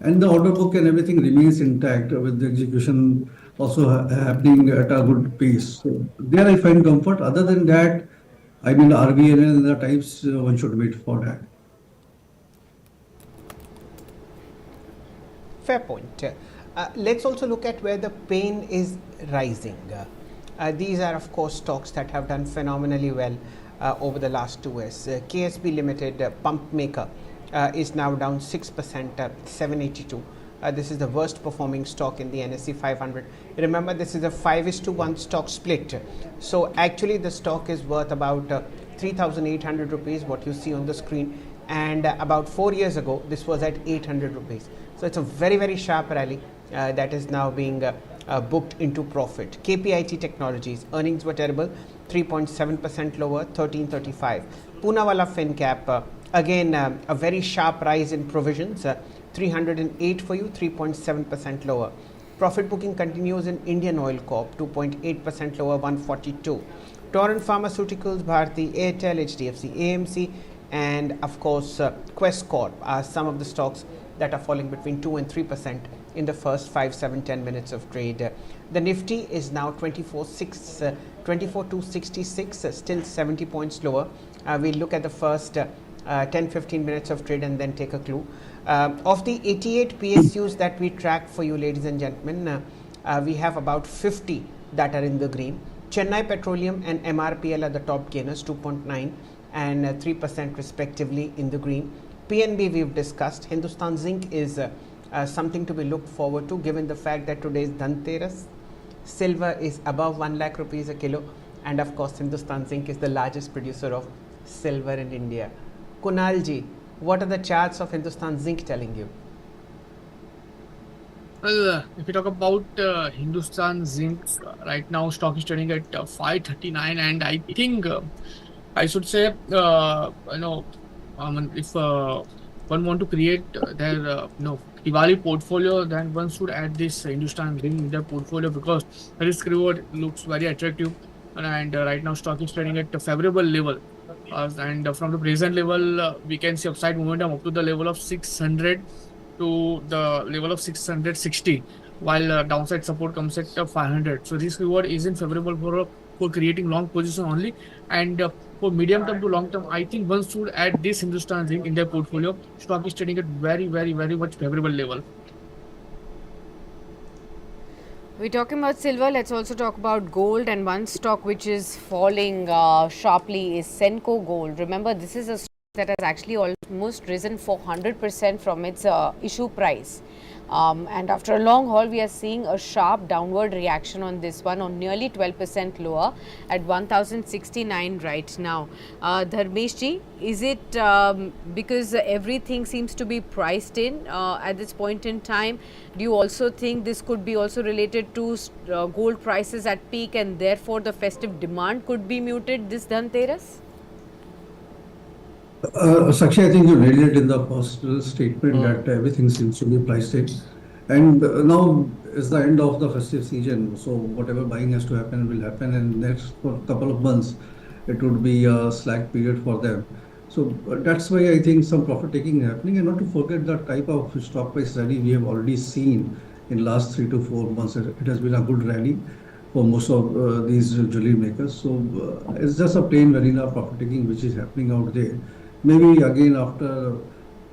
and the order book and everything remains intact with the execution also happening at a good pace. So there I find comfort. Other than that, I mean, RBL and the types, one should wait for that. Fair point. Let's also look at where the pain is rising. These are, of course, stocks that have done phenomenally well over the last 2 years. KSB Limited, pump maker, is now down 6%, 782. This is the worst performing stock in the NSE 500. Remember, this is a 5:1 stock split. So actually the stock is worth about 3,800 rupees, what you see on the screen. And about 4 years ago, this was at 800 rupees. So it's a very, very sharp rally that is now being booked into profit. KPIT Technologies, earnings were terrible, 3.7% lower, 1335. Poonawalla FinCap, again a very sharp rise in provisions, 308 for you, 3.7% lower. Profit booking continues in Indian Oil Corp, 2.8% lower, 142. Torrent Pharmaceuticals, Bharti Airtel, HDFC AMC, and of course Quest Corp are some of the stocks that are falling between 2 and 3% in the first 5, 7, 10 minutes of trade. The Nifty is now 24,266, still 70 points lower. We'll look at the first 10-15 minutes of trade and then take a clue. Of the 88 PSUs that we track for you, ladies and gentlemen, We have about 50 that are in the green. Chennai Petroleum and MRPL are the top gainers, 2.9 and 3% respectively in the green. PNB we've discussed. Hindustan Zinc is something to be looked forward to, given the fact that today is Dhanteras. Silver is above 1 lakh rupees a kilo, and of course Hindustan Zinc is the largest producer of silver in India. Kunal ji, what are the charts of Hindustan Zinc telling you? Well, if you talk about Hindustan Zinc, right now stock is trading at 539, and I think I should say, if one want to create their Diwali portfolio, then one should add this Hindustan Zinc in their portfolio because risk reward looks very attractive, and right now stock is trading at a favorable level. And from the present level, we can see upside momentum up to the level of 600 to the level of 660, while downside support comes at 500. So risk reward isn't favorable for creating long position only, and for medium term to long term, I think one should add this Hindustan Zinc in their portfolio. Stock is trading at very much favorable level. We're talking about silver. Let's also talk about gold, and one stock which is falling sharply is Senco Gold. Remember, this is a stock that has actually almost risen 400% from its issue price. And after a long haul, we are seeing a sharp downward reaction on this one, on nearly 12% lower at 1069 right now. Dharmesh ji, is it because everything seems to be priced in at this point in time? Do you also think this could be also related to gold prices at peak, and therefore the festive demand could be muted this Dhanteras? Sakshi, I think you nailed it in the first statement that everything seems to be priced in. And now is the end of the festive season, so whatever buying has to happen will happen, and next for a couple of months, it would be a slack period for them. So that's why I think some profit taking happening, and not to forget the type of stock price rally we have already seen in last 3 to 4 months. It has been a good rally for most of these jewelry makers. So it's just a plain vanilla profit taking which is happening out there. Maybe again after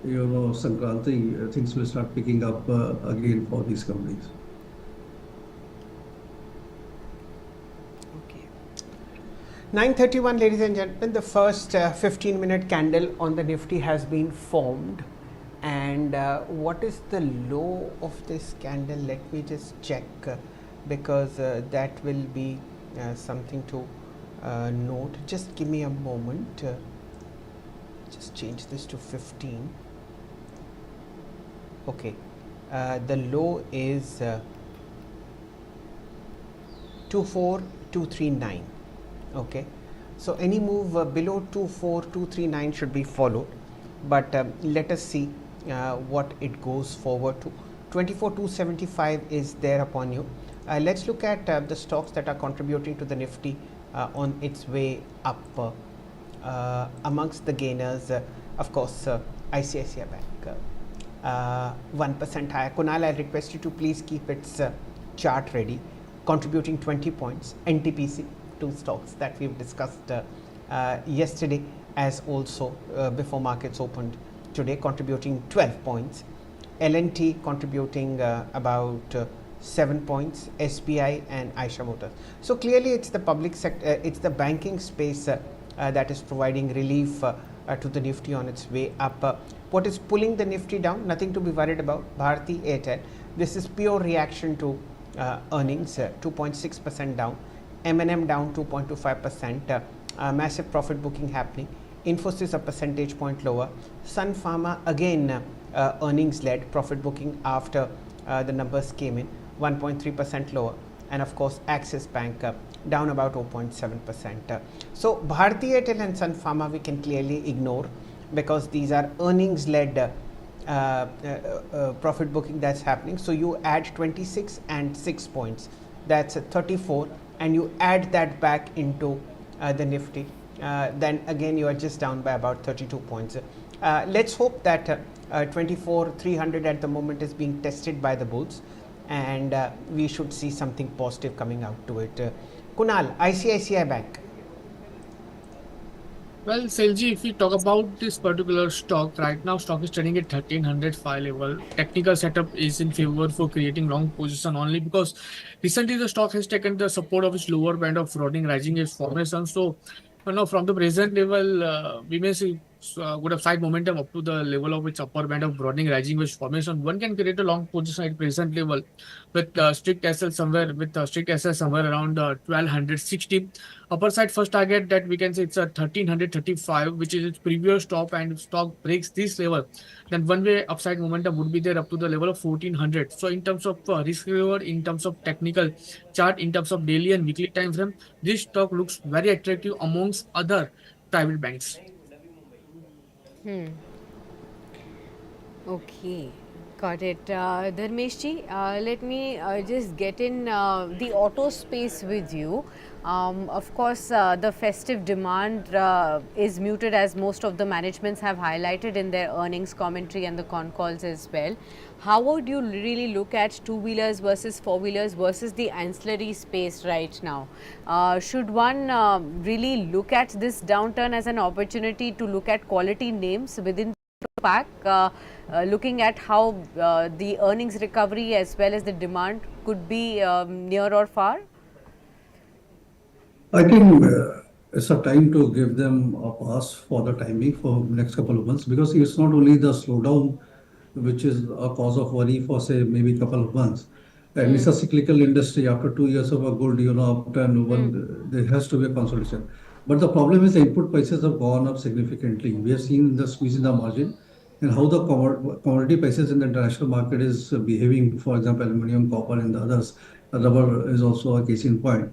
Sankranti, things will start picking up again for these companies. Okay. 9:31, ladies and gentlemen, the first 15-minute candle on the Nifty has been formed. And what is the low of this candle? Let me just check because that will be something to note. Just give me a moment. Just change this to 15. Okay, the low is 24239. Okay, so any move below 24239 should be followed, but let us see what it goes forward to. 24275 is there upon you. Let's look at the stocks that are contributing to the Nifty on its way up. Amongst the gainers, of course, ICICI Bank, 1% higher. Kunal, I request you to please keep its chart ready, contributing 20 points. NTPC, two stocks that we've discussed yesterday as also before markets opened today, contributing 12 points. L&T contributing about 7 points, SBI and Aisha Motors. So clearly it's the public sector, it's the banking space that is providing relief to the Nifty on its way up. What is pulling the Nifty down? Nothing to be worried about. Bharti Airtel. This is pure reaction to earnings, 2.6% down. M&M down 2.25%. Massive profit booking happening. Infosys a percentage point lower. Sun Pharma again earnings led profit booking after the numbers came in, 1.3% lower. And of course Axis Bank down about 0.7%. So Bharti Airtel and Sun Pharma we can clearly ignore because these are earnings led profit booking that's happening. So you add 26 and 6 points, that's 34, and you add that back into the Nifty, then again you are just down by about 32 points. Let's hope that 24,300 at the moment is being tested by the bulls, and we should see something positive coming out to it. Kunal, ICICI Bank. Well, Selji, if we talk about this particular stock, right now stock is trading at 1305 level. Technical setup is in favor for creating long position only because recently the stock has taken the support of its lower band of running rising its formation. So, from the present level, we may see good upside momentum up to the level of its upper band of broadening rising wedge formation. One can create a long position at present level with strict SL somewhere around 1260. Upper side first target that we can say it's a 1335, which is its previous top, and stock breaks this level, then one way upside momentum would be there up to the level of 1400. So in terms of risk reward, in terms of technical chart, in terms of daily and weekly time frame, this stock looks very attractive amongst other private banks. Okay, got it. Dharmeshji, let me just get in the auto space with you. Of course, the festive demand is muted, as most of the managements have highlighted in their earnings commentary and the con calls as well. How would you really look at two-wheelers versus four-wheelers versus the ancillary space right now? Should one really look at this downturn as an opportunity to look at quality names within pack, looking at how the earnings recovery as well as the demand could be near or far? I think it's a time to give them a pass for the time being for next couple of months because it's not only the slowdown which is a cause of worry for say maybe couple of months. And it's a cyclical industry. After 2 years of a good, upturn, there has to be a consolidation. But the problem is the input prices have gone up significantly. We have seen the squeeze in the margin and how the commodity prices in the international market is behaving. For example, aluminum, copper, and the others. Rubber is also a case in point.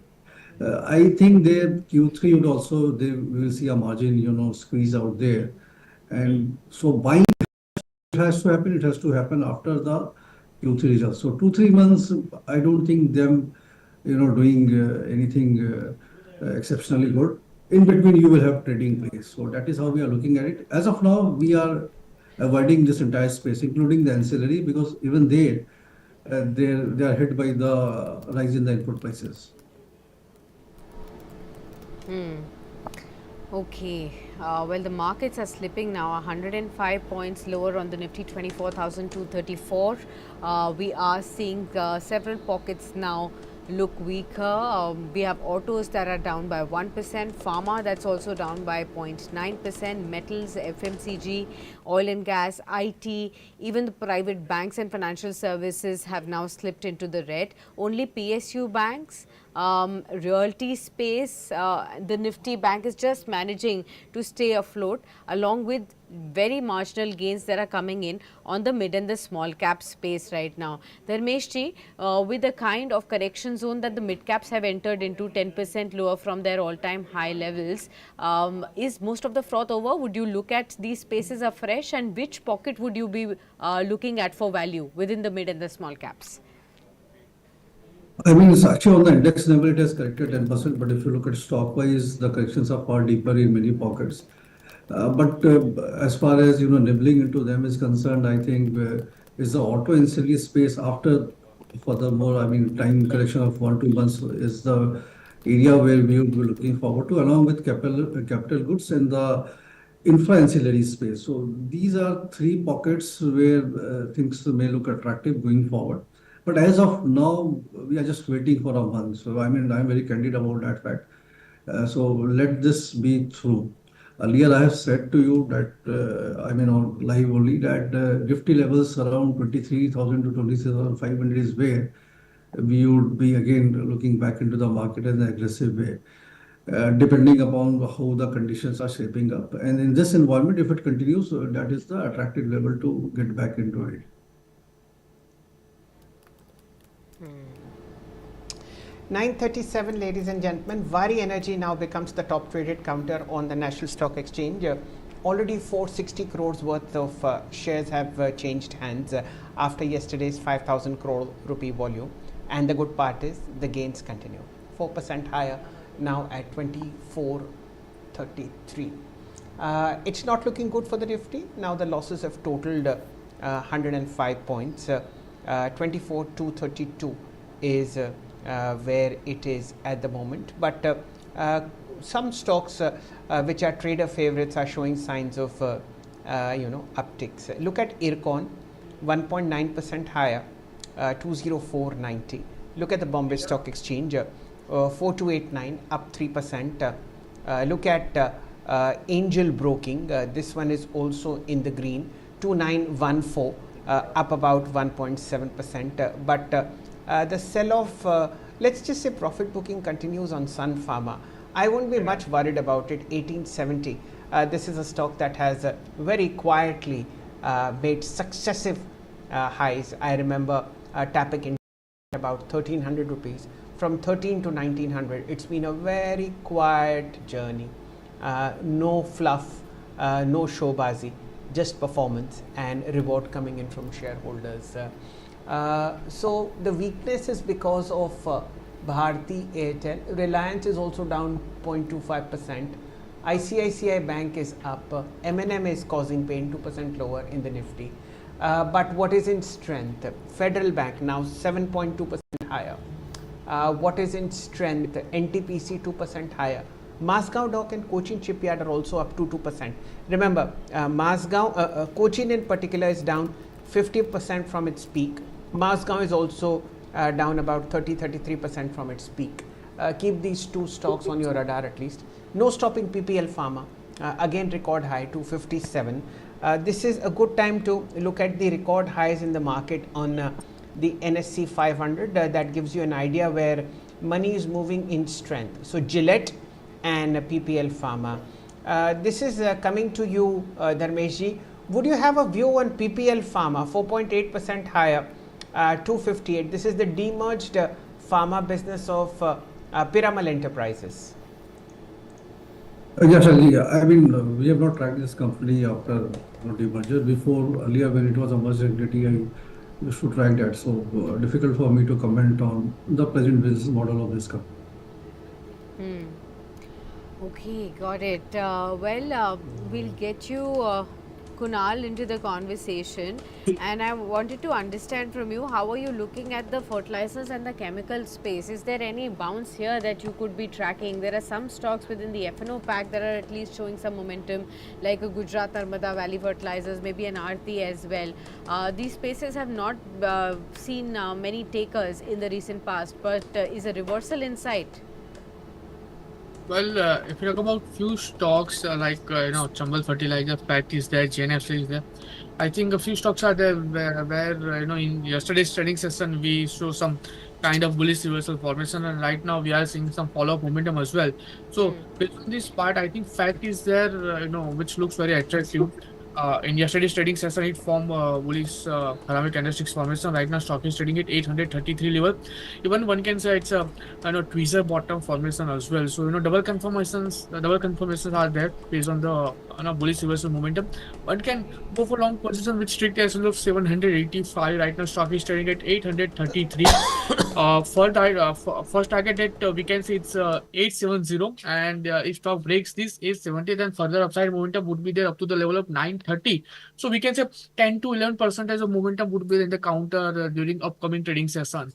I think their Q3 would also, they will see a margin, squeeze out there. And so buying it has to happen after the Q3 results. So 2, 3 months, I don't think them, doing anything exceptionally good. In between, you will have trading place. So that is how we are looking at it. As of now, we are avoiding this entire space, including the ancillary, because even they are hit by the rise in the input prices. Okay, well, the markets are slipping now, 105 points lower on the Nifty, 24,234. We are seeing several pockets now look weaker. We have autos that are down by 1%, pharma that's also down by 0.9%, metals, FMCG, oil and gas, IT, even the private banks and financial services have now slipped into the red. Only PSU banks, realty space, the Nifty bank is just managing to stay afloat, along with very marginal gains that are coming in on the mid and the small cap space right now. Dharmeshji, with the kind of correction zone that the mid caps have entered into, 10% lower from their all-time high levels, is most of the froth over? Would you look at these spaces afresh, and which pocket would you be looking at for value within the mid and the small caps? I mean, it's actually on the index level, it has corrected 10%, but if you look at stock wise, the corrections are far deeper in many pockets. But as far as nibbling into them is concerned, I think is the auto ancillary space after furthermore, I mean, time correction of 1, 2 months is the area where we would be looking forward to, along with capital goods and the infra ancillary space. So these are three pockets where things may look attractive going forward. But as of now, we are just waiting for a month. So I mean, I'm very candid about that fact. So let this be through. Earlier, I have said to you that, I mean, on live only, that Nifty levels around 23,000 to 26,500 is where we would be again looking back into the market in an aggressive way, depending upon how the conditions are shaping up. And in this environment, if it continues, that is the attractive level to get back into it. 9:37, ladies and gentlemen. Vari Energy now becomes the top traded counter on the National Stock Exchange. Already 460 crores worth of shares have changed hands after yesterday's 5,000 crore rupee volume. And the good part is the gains continue. 4% higher, now at 2433. It's not looking good for the Nifty. Now the losses have totaled 105 points. 24,232 is where it is at the moment. But some stocks which are trader favorites are showing signs of upticks. Look at Ircon, 1.9% higher, 204.90. Look at the Bombay Stock Exchange, 4289, up 3%. Look at Angel Broking, this one is also in the green, 2914, up about 1.7%. But the sell-off, let's just say profit booking continues on Sun Pharma. I won't be much worried about it. 1870. This is a stock that has very quietly made successive highs. I remember tapping in about 1300 rupees. From 13 to 1900, it's been a very quiet journey. No fluff, no showbazi, just performance and reward coming in from shareholders. So the weakness is because of Bharti Airtel. Reliance is also down 0.25%. ICICI Bank is up. M&M is causing pain, 2% lower in the Nifty. But what is in strength? Federal Bank now 7.2% higher. What is in strength? NTPC 2% higher. Masgaon Dock and Cochin Shipyard are also up to 2%. Remember, Cochin in particular is down 50% from its peak. Masgaon is also down about 33% from its peak. Keep these two stocks on your radar at least. No stopping PPL Pharma, again record high 257. This is a good time to look at the record highs in the market on the NSE 500. That gives you an idea where money is moving in strength. So Gillette and PPL Pharma. This is coming to you, Dharmeshji. Would you have a view on PPL Pharma, 4.8% higher, 258? This is the demerged pharma business of Piramal Enterprises. Yes, Ali. I mean, we have not tracked this company after demerger. Before, earlier when it was a merged entity, I used to track that. So difficult for me to comment on the present business model of this company. Okay, got it. We'll get you Kunal into the conversation, and I wanted to understand from you, how are you looking at the fertilizers and the chemical space? Is there any bounce here that you could be tracking? There are some stocks within the F&O pack that are at least showing some momentum, like a Gujarat Narmada Valley Fertilizers, maybe an Aarti as well. These spaces have not seen many takers in the recent past, but is a reversal in sight? Well, if you talk about few stocks like Chambal Fertilizer, PAT is there, JNFC is there. I think a few stocks are there where in yesterday's trading session we saw some kind of bullish reversal formation, and right now we are seeing some follow-up momentum as well. So based on this part, I think fact is there, which looks very attractive. In yesterday's trading session, it formed bullish ceramic candlesticks formation. Right now, stock is trading at 833 level. Even one can say it's a tweezer bottom formation as well. So double confirmations are there based on the bullish reversal momentum. One can go for long position with strict SL of 785. Right now, stock is trading at 833. First target that we can see it's 870, and if stock breaks this 870, then further upside momentum would be there up to the level of 930. So we can say 10 to 11% as of momentum would be in the counter during upcoming trading session.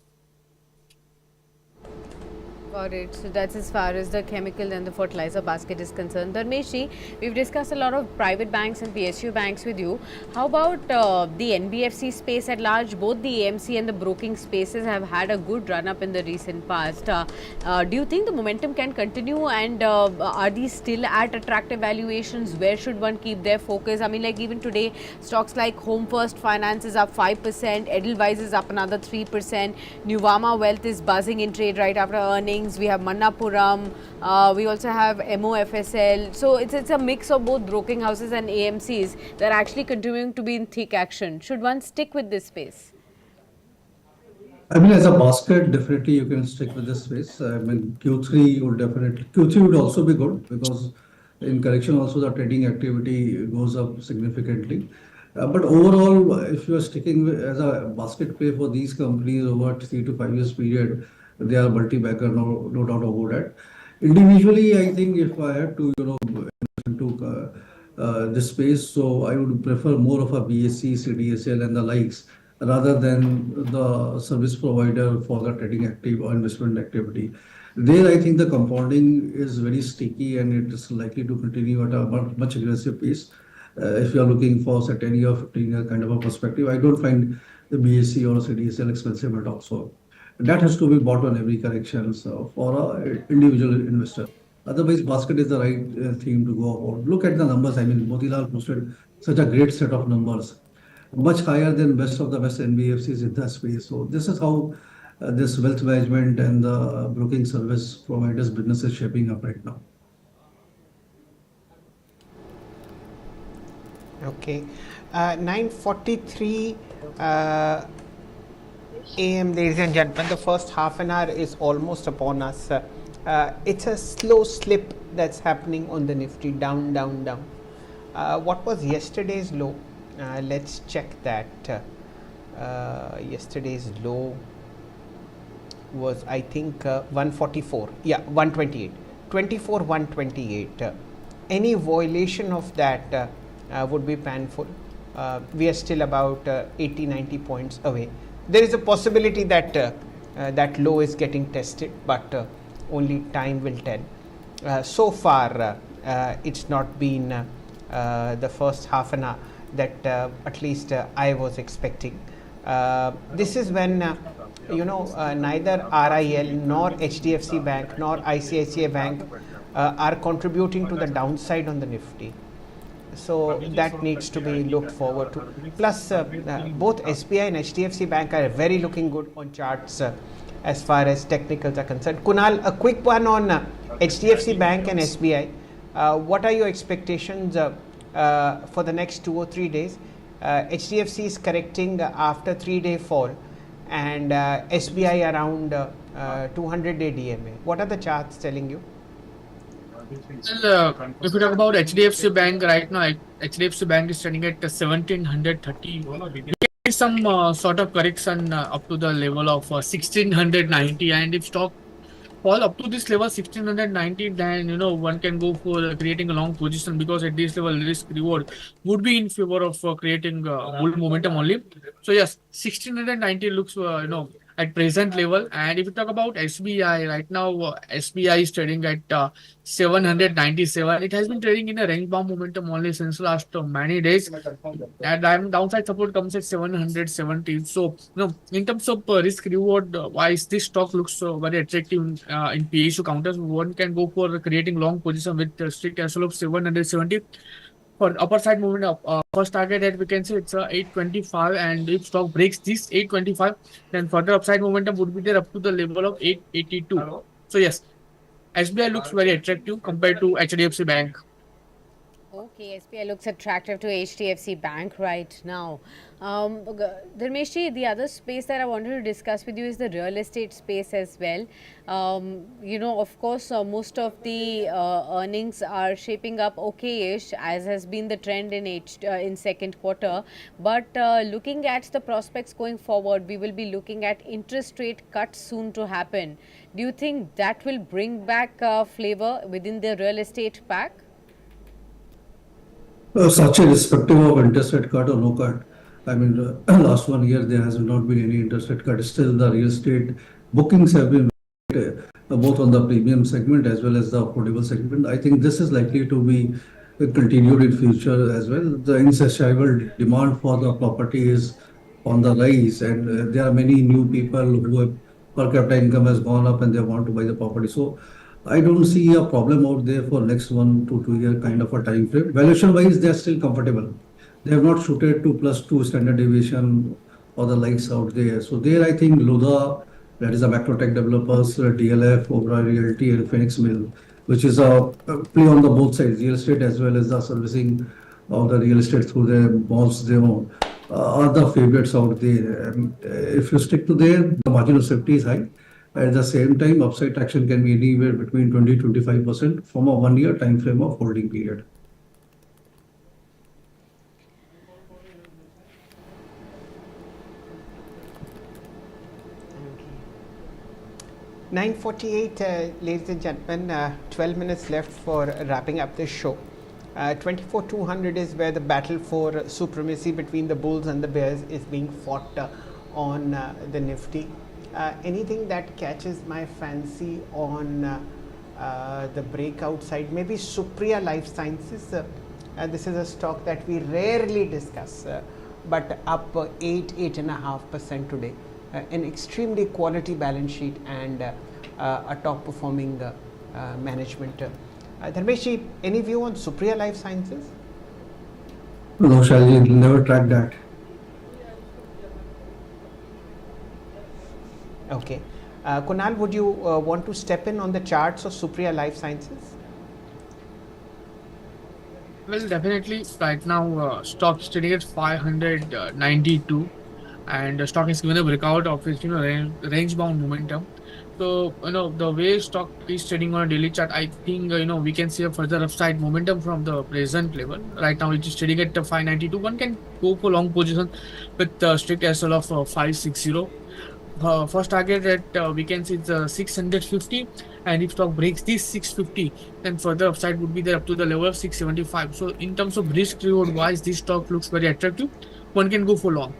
Got it. So that's as far as the chemical and the fertilizer basket is concerned. Dharmeshji, we've discussed a lot of private banks and PSU banks with you. How about the NBFC space at large? Both the AMC and the broking spaces have had a good run up in the recent past. Do you think the momentum can continue, and are these still at attractive valuations? Where should one keep their focus? I mean, like even today, stocks like Home First Finance is up 5%, Edelweiss is up another 3%, Nuvama Wealth is buzzing in trade right after earnings. We have Manappuram, we also have MOFSL. So it's a mix of both broking houses and AMCs that are actually continuing to be in thick action. Should one stick with this space? I mean, as a basket, definitely you can stick with this space. I mean, Q3 would also be good because in correction also the trading activity goes up significantly. But overall, if you are sticking with, as a basket play for these companies over 3 to 5 years period, they are multi-bagger, no doubt about that. Individually, I think if I had to, into this space, so I would prefer more of a BSC, CDSL and the likes rather than the service provider for the trading active or investment activity. There, I think the compounding is very sticky and it is likely to continue at a much aggressive pace. If you are looking for say 10-year, 15-year kind of a perspective, I don't find the BSC or CDSL expensive at all. So that has to be bought on every correction so for a individual investor. Otherwise, basket is the right theme to go about. Look at the numbers. I mean, Motilal posted such a great set of numbers, much higher than best of the best NBFCs in the space. So this is how this wealth management and the broking service providers business is shaping up right now. Okay, 9:43 a.m. ladies and gentlemen. The first half an hour is almost upon us. It's a slow slip that's happening on the Nifty, down, down, down. What was yesterday's low? Let's check that. Yesterday's low was, I think, 144. Yeah, 128. 24, 128. Any violation of that would be painful. We are still about 80, 90 points away. There is a possibility that that low is getting tested, but only time will tell. So far, it's not been the first half an hour that at least I was expecting. This is when neither RIL nor HDFC Bank nor ICICI Bank are contributing to the downside on the Nifty. So that needs to be looked forward to. Plus, both SBI and HDFC Bank are very looking good on charts as far as technicals are concerned. Kunal, a quick one on HDFC Bank and SBI. What are your expectations for the next 2 or 3 days? HDFC is correcting after 3-day fall, and SBI around 200-day DMA. What are the charts telling you? Well, if you talk about HDFC Bank right now, HDFC Bank is trading at 1730. We can see some sort of correction up to the level of 1690, and if stock fall up to this level 1690, then one can go for creating a long position, because at this level risk reward would be in favor of creating bull momentum only. So yes, 1690 looks at present level. And if you talk about SBI right now, SBI is trading at 797. It has been trading in a range bound momentum only since last many days, and downside support comes at 770. So in terms of risk reward wise, this stock looks very attractive in PSU counters. One can go for creating long position with strict cancel of 770. For upper side movement up, first target that we can say it's 825, and if stock breaks this 825, then further upside momentum would be there up to the level of 882. So yes, SBI looks very attractive compared to HDFC Bank. Okay, SBI looks attractive to HDFC Bank right now. Dharmeshji, the other space that I wanted to discuss with you is the real estate space as well. Of course, most of the earnings are shaping up okay-ish, as has been the trend in second quarter. But looking at the prospects going forward, we will be looking at interest rate cuts soon to happen. Do you think that will bring back flavor within the real estate pack? Such irrespective of interest rate cut or no cut, I mean, last 1 year there has not been any interest rate cut. Still, the real estate bookings have been both on the premium segment as well as the affordable segment. I think this is likely to be continued in future as well. The insatiable demand for the property is on the rise, and there are many new people who have per capita income has gone up and they want to buy the property. So I don't see a problem out there for next 1 to 2 year kind of a time frame. Valuation wise, they are still comfortable. They have not shooted to +2 standard deviation or the likes out there. So there, I think Lodha, that is a macrotech developers, DLF, Oberoi Realty, and Phoenix Mill, which is a play on the both sides, real estate as well as the servicing of the real estate through the malls they own, are the favorites out there. And if you stick to there, the margin of safety is high. At the same time, upside traction can be anywhere between 20-25% from a 1 year time frame of holding period. Okay. 9:48, ladies and gentlemen, 12 minutes left for wrapping up this show. 24,200 is where the battle for supremacy between the bulls and the bears is being fought on the Nifty. Anything that catches my fancy on the breakout side? Maybe Supriya Life Sciences. This is a stock that we rarely discuss, but up 8.5% today. An extremely quality balance sheet and a top performing management. Dharmesh, any view on Supriya Life Sciences? No, Shailji, never tracked that. Okay. Kunal, would you want to step in on the charts of Supriya Life Sciences? Well, definitely. Right now, stock is trading at 592, and the stock is given a breakout of its range bound momentum. So the way stock is trading on a daily chart, I think we can see a further upside momentum from the present level. Right now, it is trading at 592. One can go for long position with strict SL of 560. First target that we can see is 650, and if stock breaks this 650, then further upside would be there up to the level of 675. So in terms of risk reward wise, this stock looks very attractive. One can go for long.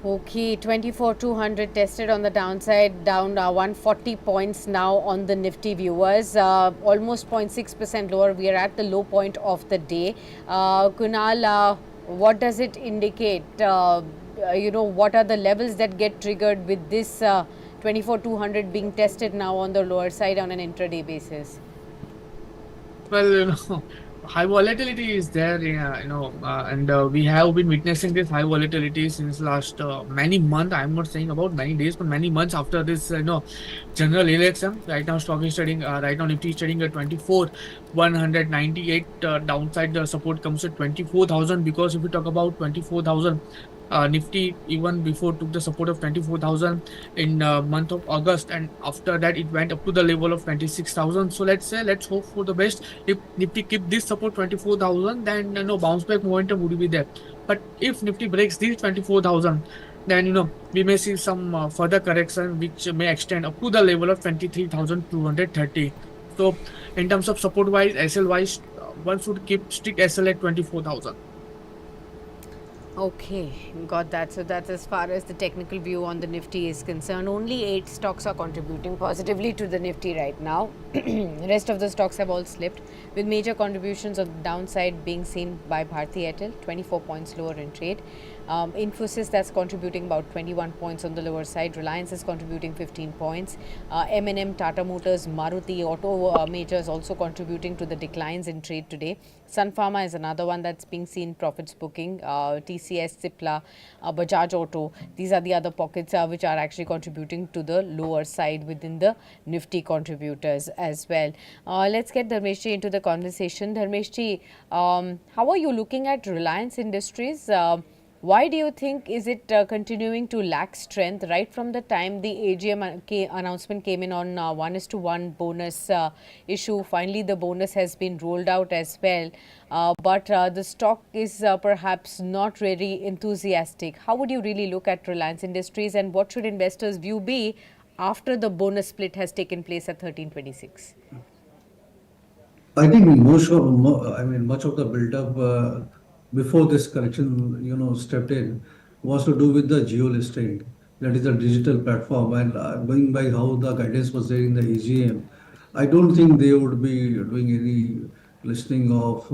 Okay, 24,200 tested on the downside, down 140 points now on the Nifty, viewers. Almost 0.6% lower. We are at the low point of the day. Kunal, what does it indicate? What are the levels that get triggered with this 24,200 being tested now on the lower side on an intraday basis? Well, high volatility is there, and we have been witnessing this high volatility since last many months. I'm not saying about many days, but many months after this, general election. Right now, stock is trading. Right now, Nifty is trading at 24,198. Downside, the support comes at 24,000. Because if we talk about 24,000. Nifty even before took the support of 24,000 in month of August, and after that it went up to the level of 26,000. So let's hope for the best. If Nifty keep this support 24,000, then bounce back momentum would be there. But if Nifty breaks this 24,000, then we may see some further correction which may extend up to the level of 23,230. So in terms of support wise, SL wise, one should keep strict SL at 24,000. Okay, got that. So that's as far as the technical view on the Nifty is concerned. Only 8 stocks are contributing positively to the Nifty right now. Rest of the stocks have all slipped, with major contributions on the downside being seen by Bharti Airtel, 24 points lower in trade. Infosys, that's contributing about 21 points on the lower side. Reliance is contributing 15 points. M&M, Tata Motors, Maruti, auto majors also contributing to the declines in trade today. Sun Pharma is another one that's being seen profits booking. TCS, Cipla, Bajaj Auto, these are the other pockets which are actually contributing to the lower side within the Nifty contributors as well. Let's get Dharmesh ji into the conversation. Dharmesh ji, how are you looking at Reliance Industries? Why do you think is it continuing to lack strength right from the time the AGM announcement came in on 1:1 bonus issue? Finally, the bonus has been rolled out as well, but the stock is perhaps not very enthusiastic. How would you really look at Reliance Industries, and what should investors' view be after the bonus split has taken place at 1326? I think much of the build-up before this correction, stepped in, was to do with the geo listing. That is a digital platform, and going by how the guidance was there in the AGM, I don't think they would be doing any listing of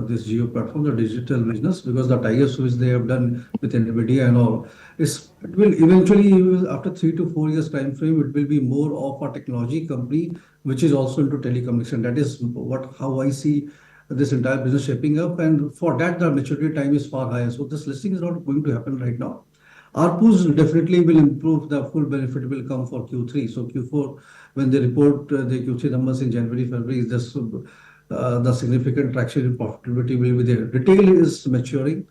this geo platform, the digital business, because the tie-ups which they have done with NVIDIA and all, it will eventually, after 3 to 4 years time frame, it will be more of a technology company which is also into telecommunication. That is how I see this entire business shaping up, and for that the maturity time is far higher. So this listing is not going to happen right now. ARPUs definitely will improve. The full benefit will come for Q3. So Q4, when they report the Q3 numbers in January, February, is just the significant traction in profitability will be there. Retail is maturing.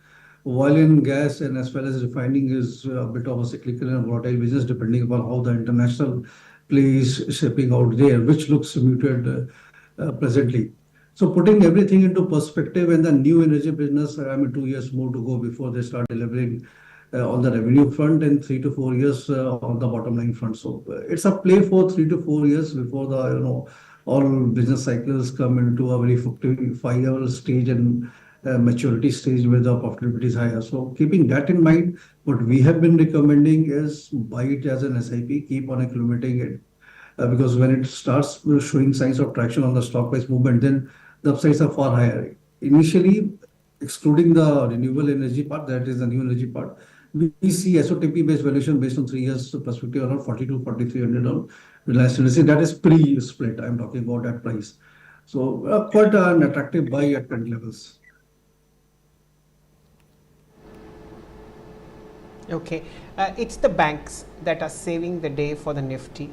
Oil and gas, and as well as refining, is a bit of a cyclical and volatile business, depending upon how the international play is shaping out there, which looks muted presently. So putting everything into perspective, and the new energy business, 2 years more to go before they start delivering on the revenue front, and 3 to 4 years on the bottom line front. So it's a play for 3 to 4 years before the all business cycles come into a very fructifiable stage and maturity stage where the profitability is higher. So keeping that in mind, what we have been recommending is buy it as an SIP, keep on accumulating it, because when it starts showing signs of traction on the stock price movement, then the upsides are far higher. Initially, excluding the renewable energy part, that is the new energy part, we see SOTP based valuation based on 3 years perspective around 42, 4,300 on Reliance Industry. That is pre-split. I'm talking about that price. So quite an attractive buy at current levels. Okay, it's the banks that are saving the day for the Nifty.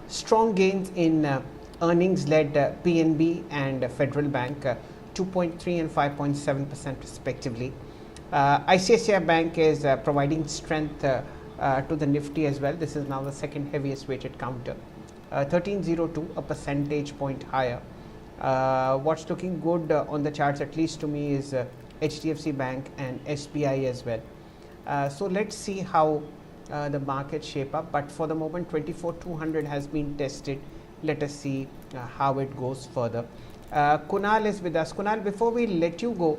Strong gains in earnings-led PNB and Federal Bank, 2.3 and 5.7% respectively. ICICI Bank is providing strength to the Nifty as well. This is now the second heaviest weighted counter, 1302, a percentage point higher. What's looking good on the charts, at least to me, is HDFC Bank and SBI as well. So let's see how the market shape up, but for the moment 24,200 has been tested. Let us see how it goes further. Kunal is with us. Kunal, before we let you go,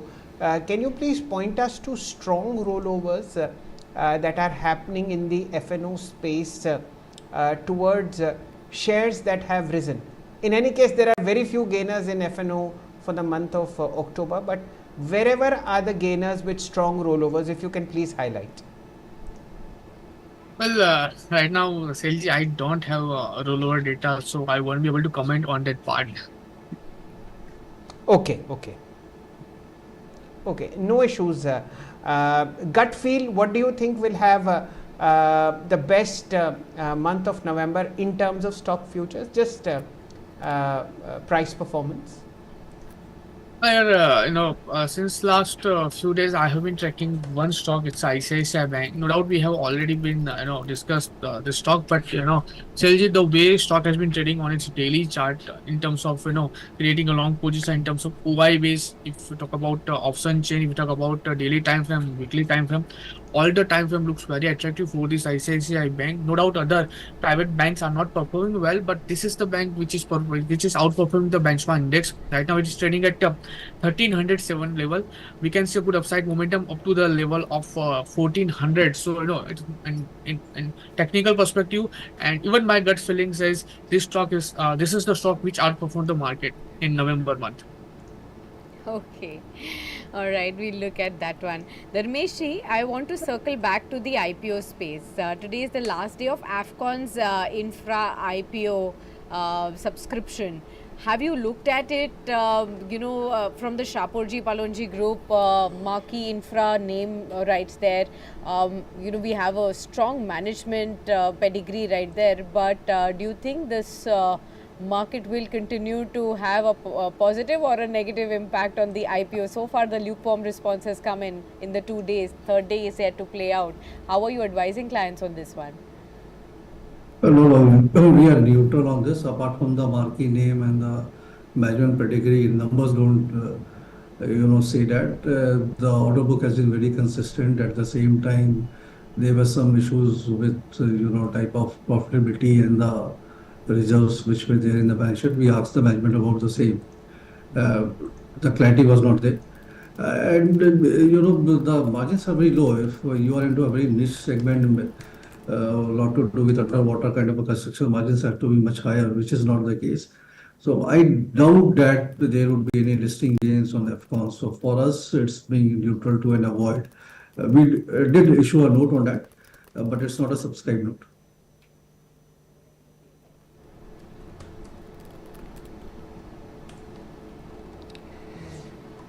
can you please point us to strong rollovers that are happening in the F&O space towards shares that have risen? In any case, there are very few gainers in F&O for the month of October, but wherever are the gainers with strong rollovers, if you can please highlight. Well, right now, Sailji, I don't have rollover data, so I won't be able to comment on that part. Okay, no issues. Gut feel, what do you think will have the best month of November in terms of stock futures? Just price performance. Since last few days, I have been tracking one stock. It's ICICI Bank. No doubt, we have already been, discussed the stock, but Selji, the way stock has been trading on its daily chart in terms of, creating a long position in terms of OI base. If we talk about option chain, if we talk about daily time frame, weekly time frame, all the time frame looks very attractive for this ICICI Bank. No doubt, other private banks are not performing well, but this is the bank which is outperforming the benchmark index. Right now, it is trading at 1307 level. We can see a good upside momentum up to the level of 1400. So it's in technical perspective, and even my gut feeling says this is the stock which outperformed the market in November month. Okay. All right, we'll look at that one. Dharmeshi, I want to circle back to the IPO space. Today is the last day of AFCON's infra IPO subscription. Have you looked at it, from the Shapoorji Pallonji Group, marquee infra name right there. We have a strong management pedigree right there. But do you think this market will continue to have a positive or a negative impact on the IPO? So far, the lukewarm response has come in the 2 days. Third day is yet to play out. How are you advising clients on this one? No, we are neutral on this. Apart from the marquee name and the management pedigree, numbers don't, say that. The order book has been very consistent. At the same time, there were some issues with, type of profitability and the reserves which were there in the balance sheet. We asked the management about the same. The clarity was not there. The margins are very low. If you are into a very niche segment, a lot to do with underwater kind of a construction, margins have to be much higher, which is not the case. So I doubt that there would be any listing gains on FCON. So for us, it's being neutral to an avoid. We did issue a note on that, but it's not a subscribed note.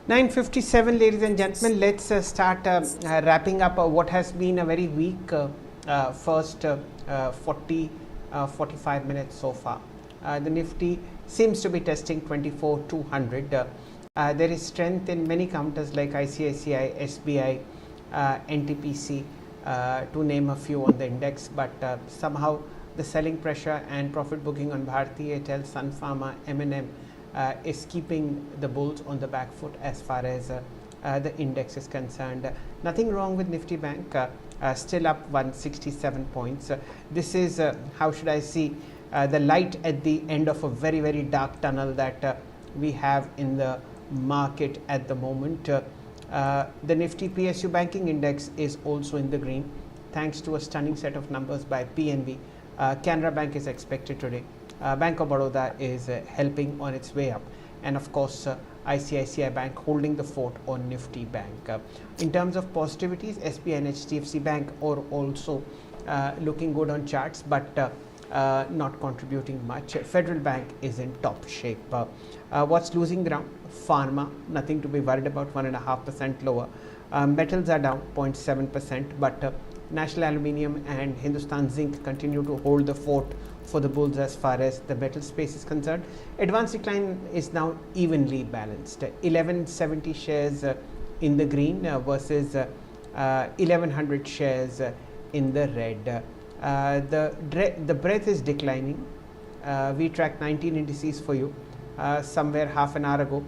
9:57, ladies and gentlemen. Let's start wrapping up what has been a very weak first 45 minutes so far. The Nifty seems to be testing 24,200. There is strength in many counters like ICICI, SBI, NTPC, to name a few on the index, but somehow the selling pressure and profit booking on Bharti Airtel, Sun Pharma, M&M is keeping the bulls on the back foot as far as the index is concerned. Nothing wrong with Nifty Bank, still up 167 points. This is, how should I see, the light at the end of a very, very dark tunnel that we have in the market at the moment. The Nifty PSU Banking Index is also in the green thanks to a stunning set of numbers by PNB. Canara Bank is expected today. Bank of Baroda is helping on its way up, and of course ICICI Bank holding the fort on Nifty Bank. In terms of positivities, SBI and HDFC Bank are also looking good on charts, but not contributing much. Federal Bank is in top shape. What's losing ground? Pharma, nothing to be worried about, 1.5% lower. Metals are down 0.7%, but National Aluminium and Hindustan Zinc continue to hold the fort for the bulls as far as the metal space is concerned. Advanced decline is now evenly balanced. 1170 shares in the green versus 1100 shares in the red. The breadth is declining. We tracked 19 indices for you somewhere half an hour ago.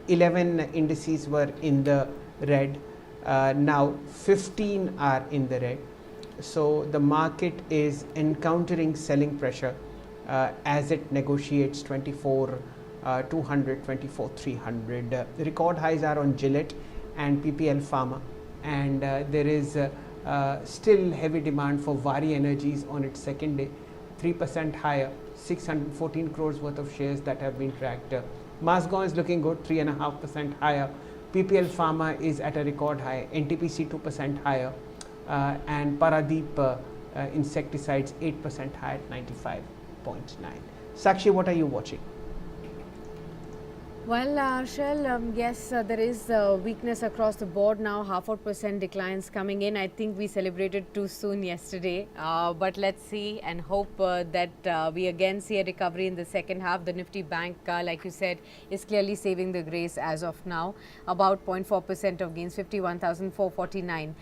11 indices were in the red. Now 15 are in the red. So the market is encountering selling pressure as it negotiates 24,200, 24,300. Record highs are on Gillette and PPL Pharma, and there is still heavy demand for Vari Energies on its second day, 3% higher, 614 crores worth of shares that have been tracked. Masgon is looking good, 3.5% higher. PPL Pharma is at a record high, NTPC 2% higher, and Paradeep Insecticides 8% higher at 95.9. Sakshi, what are you watching? Well, Shail, yes, there is weakness across the board now, 0.5% declines coming in. I think we celebrated too soon yesterday, but let's see and hope that we again see a recovery in the second half. The Nifty Bank, like you said, is clearly saving the grace as of now. About 0.4% of gains, 51,449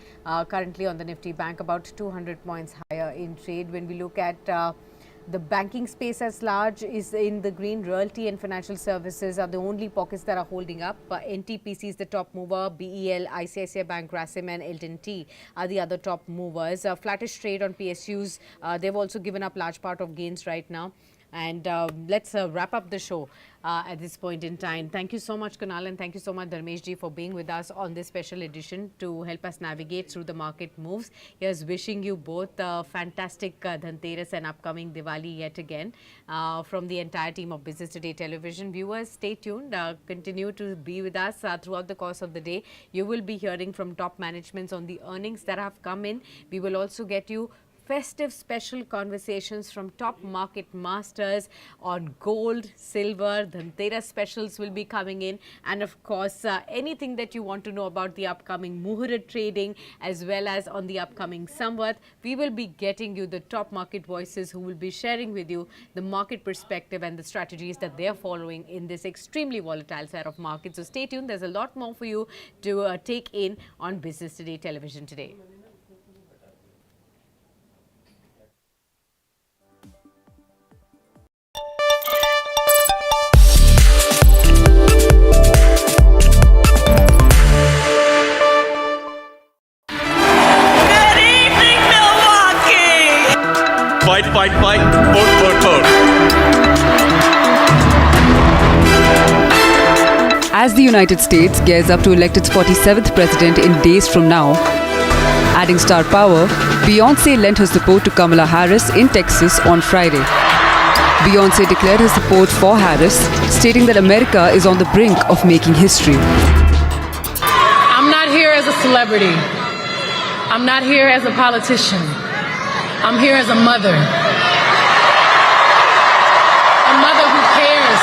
currently on the Nifty Bank, about 200 points higher in trade. When we look at the banking space as large is in the green. Realty and financial services are the only pockets that are holding up. NTPC is the top mover. BEL, ICICI Bank, Grasim and L&T are the other top movers. Flattish trade on PSUs. They've also given up large part of gains right now. And let's wrap up the show at this point in time. Thank you so much, Kunal, and thank you so much, Dharmesh ji, for being with us on this special edition to help us navigate through the market moves. Here's wishing you both fantastic Dhanteras and upcoming Diwali yet again. From the entire team of Business Today Television, viewers, stay tuned. Continue to be with us throughout the course of the day. You will be hearing from top managements on the earnings that have come in. We will also get you festive special conversations from top market masters on gold, silver. Dhanteras specials will be coming in, and of course anything that you want to know about the upcoming Muhurat trading as well as on the upcoming Samvat, we will be getting you the top market voices who will be sharing with you the market perspective and the strategies that they are following in this extremely volatile set of markets. So stay tuned, there's a lot more for you to take in on Business Today Television today. Fight, vote. As the United States gears up to elect its 47th president in days from now, adding star power, Beyoncé lent her support to Kamala Harris in Texas on Friday. Beyoncé declared her support for Harris, stating that America is on the brink of making history. I'm not here as a celebrity. I'm not here as a politician. I'm here as a mother. A mother who cares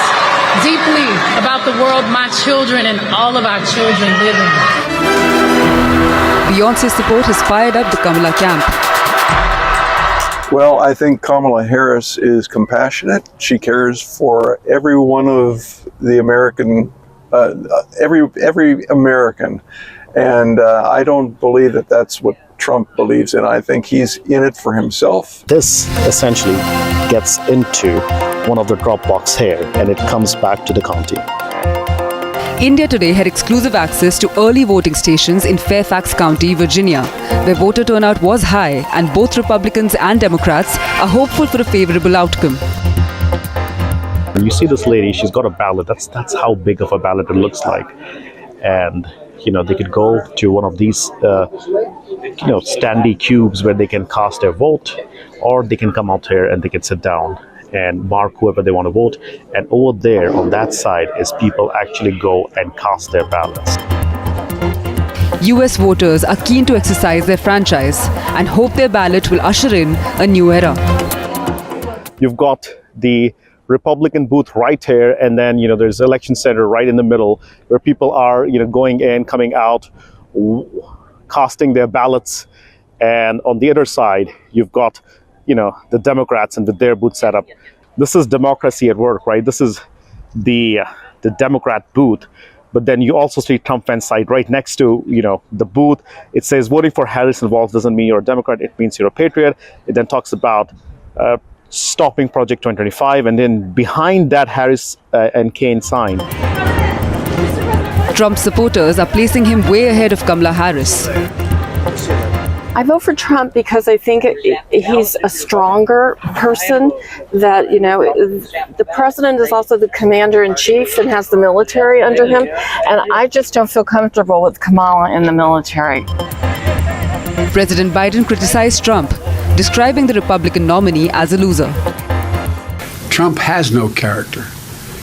deeply about the world my children and all of our children live in. Beyonce's support has fired up the Kamala camp. Well, I think Kamala Harris is compassionate. She cares for every one of the American, every American. And I don't believe that that's what Trump believes in. I think he's in it for himself. This essentially gets into one of the drop box here, and it comes back to the county. India Today had exclusive access to early voting stations in Fairfax County, Virginia, where voter turnout was high and both Republicans and Democrats are hopeful for a favorable outcome. When you see this lady, she's got a ballot. That's how big of a ballot it looks like. And, they could go to one of these, standy cubes where they can cast their vote, or they can come out here and they can sit down and mark whoever they want to vote. And over there on that side is people actually go and cast their ballots. US voters are keen to exercise their franchise and hope their ballot will usher in a new era. You've got the Republican booth right here, and then there's election center right in the middle where people are going in, coming out, casting their ballots. And on the other side you've got the Democrats and with their booth set up. This is democracy at work, right? This is the Democrat booth. But then you also see Trump fans side right next to the booth. It says voting for Harris and Walz doesn't mean you're a Democrat, it means you're a patriot. It then talks about stopping Project 2025, and then behind that Harris and Kane sign. Trump supporters are placing him way ahead of Kamala Harris. I vote for Trump because I think he's a stronger person, that, the president is also the commander-in-chief and has the military under him, and I just don't feel comfortable with Kamala in the military. President Biden criticized Trump, describing the Republican nominee as a loser. Trump has no character.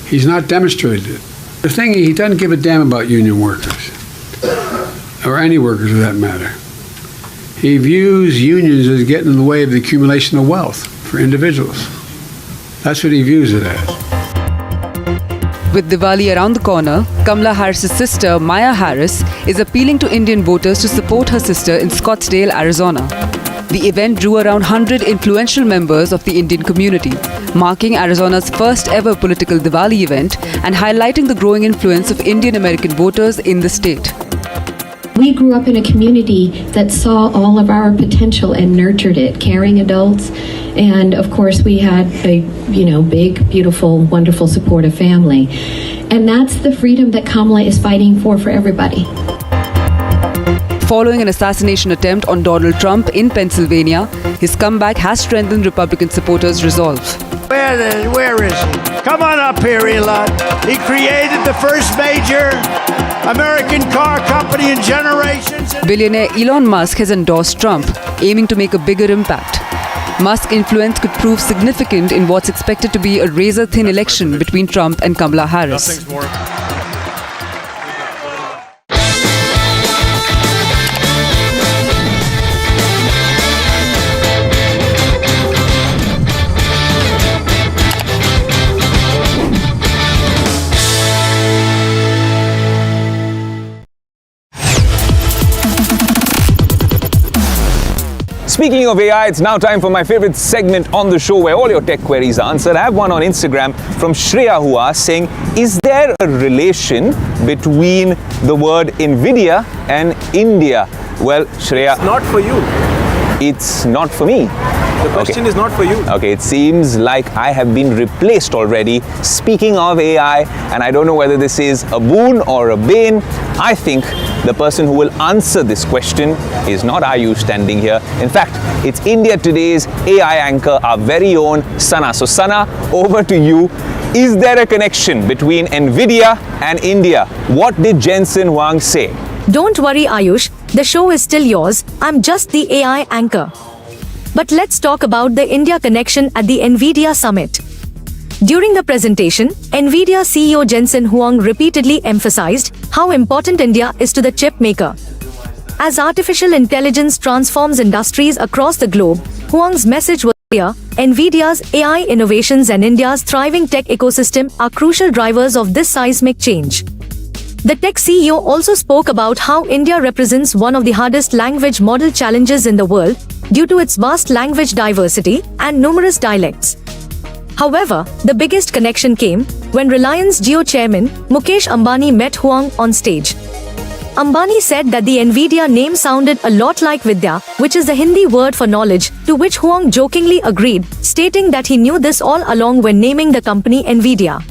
He's not demonstrated it. The thing, he doesn't give a damn about union workers, or any workers for that matter. He views unions as getting in the way of the accumulation of wealth for individuals. That's what he views it as. With Diwali around the corner, Kamala Harris's sister, Maya Harris, is appealing to Indian voters to support her sister in Scottsdale, Arizona. The event drew around 100 influential members of the Indian community, marking Arizona's first ever political Diwali event and highlighting the growing influence of Indian American voters in the state. We grew up in a community that saw all of our potential and nurtured it, caring adults, and of course we had a, big, beautiful, wonderful, supportive family. And that's the freedom that Kamala is fighting for everybody. Following an assassination attempt on Donald Trump in Pennsylvania, his comeback has strengthened Republican supporters' resolve. Where is he? Come on up here, Elon. He created the first major American car company in generations. Billionaire Elon Musk has endorsed Trump, aiming to make a bigger impact. Musk's influence could prove significant in what's expected to be a razor-thin election between Trump and Kamala Harris. Speaking of AI, it's now time for my favorite segment on the show where all your tech queries are answered. I have one on Instagram from Shreya who asks, saying, is there a relation between the word Nvidia and India? Well, Shreya... It's not for you. It's not for me. The question is not for you. Okay, it seems like I have been replaced already. Speaking of AI, and I don't know whether this is a boon or a bane, I think the person who will answer this question is not Ayush standing here. In fact, it's India Today's AI anchor, our very own Sana. So Sana, over to you. Is there a connection between Nvidia and India? What did Jensen Huang say? Don't worry, Ayush. The show is still yours. I'm just the AI anchor. But let's talk about the India connection at the NVIDIA summit. During the presentation, NVIDIA CEO Jensen Huang repeatedly emphasized how important India is to the chip maker. As artificial intelligence transforms industries across the globe, Huang's message was clear: NVIDIA's AI innovations and India's thriving tech ecosystem are crucial drivers of this seismic change. The tech CEO also spoke about how India represents one of the hardest language model challenges in the world due to its vast language diversity and numerous dialects. However, the biggest connection came when Reliance Jio chairman Mukesh Ambani met Huang on stage. Ambani said that the NVIDIA name sounded a lot like Vidya, which is the Hindi word for knowledge, to which Huang jokingly agreed, stating that he knew this all along when naming the company NVIDIA.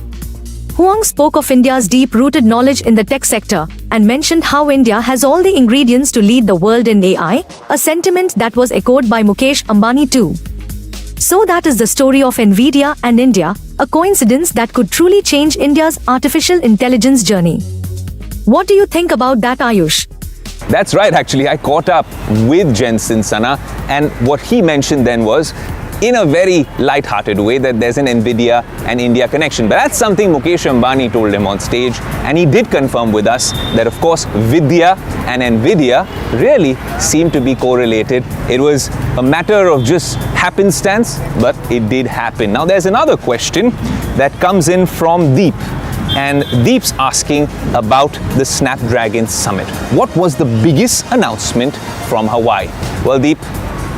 Huang spoke of India's deep-rooted knowledge in the tech sector and mentioned how India has all the ingredients to lead the world in AI, a sentiment that was echoed by Mukesh Ambani too. So that is the story of Nvidia and India, a coincidence that could truly change India's artificial intelligence journey. What do you think about that, Ayush? That's right, actually. I caught up with Jensen Sana, and what he mentioned then was, in a very light-hearted way, that there's an Nvidia and India connection. But that's something Mukesh Ambani told him on stage, and he did confirm with us that, of course, Vidya and Nvidia really seem to be correlated. It was a matter of just happenstance, but it did happen. Now, there's another question that comes in from Deep. And Deep's asking about the Snapdragon Summit. What was the biggest announcement from Hawaii? Well, Deep,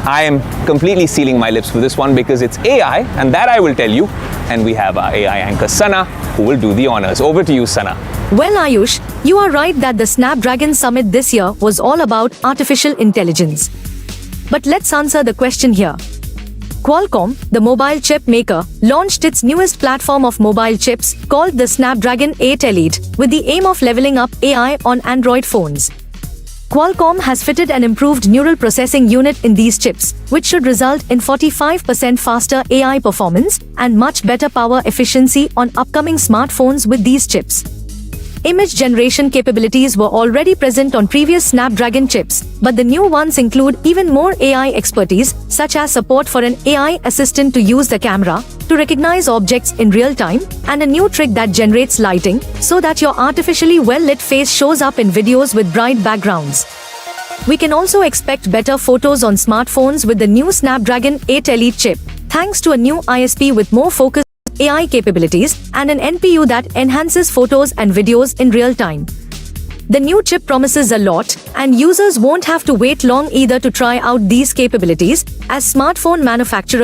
I am completely sealing my lips for this one because it's AI, and that I will tell you. And we have our AI anchor, Sana, who will do the honors. Over to you, Sana. Well, Ayush, you are right that the Snapdragon Summit this year was all about artificial intelligence. But let's answer the question here. Qualcomm, the mobile chip maker, launched its newest platform of mobile chips called the Snapdragon 8 Elite with the aim of leveling up AI on Android phones. Qualcomm has fitted an improved neural processing unit in these chips, which should result in 45% faster AI performance and much better power efficiency on upcoming smartphones with these chips. Image generation capabilities were already present on previous Snapdragon chips, but the new ones include even more AI expertise, such as support for an AI assistant to use the camera to recognize objects in real time, and a new trick that generates lighting so that your artificially well-lit face shows up in videos with bright backgrounds. We can also expect better photos on smartphones with the new Snapdragon 8 Elite chip, thanks to a new ISP with more focused AI capabilities and an NPU that enhances photos and videos in real time. The new chip promises a lot, and users won't have to wait long either to try out these capabilities, as smartphone manufacturers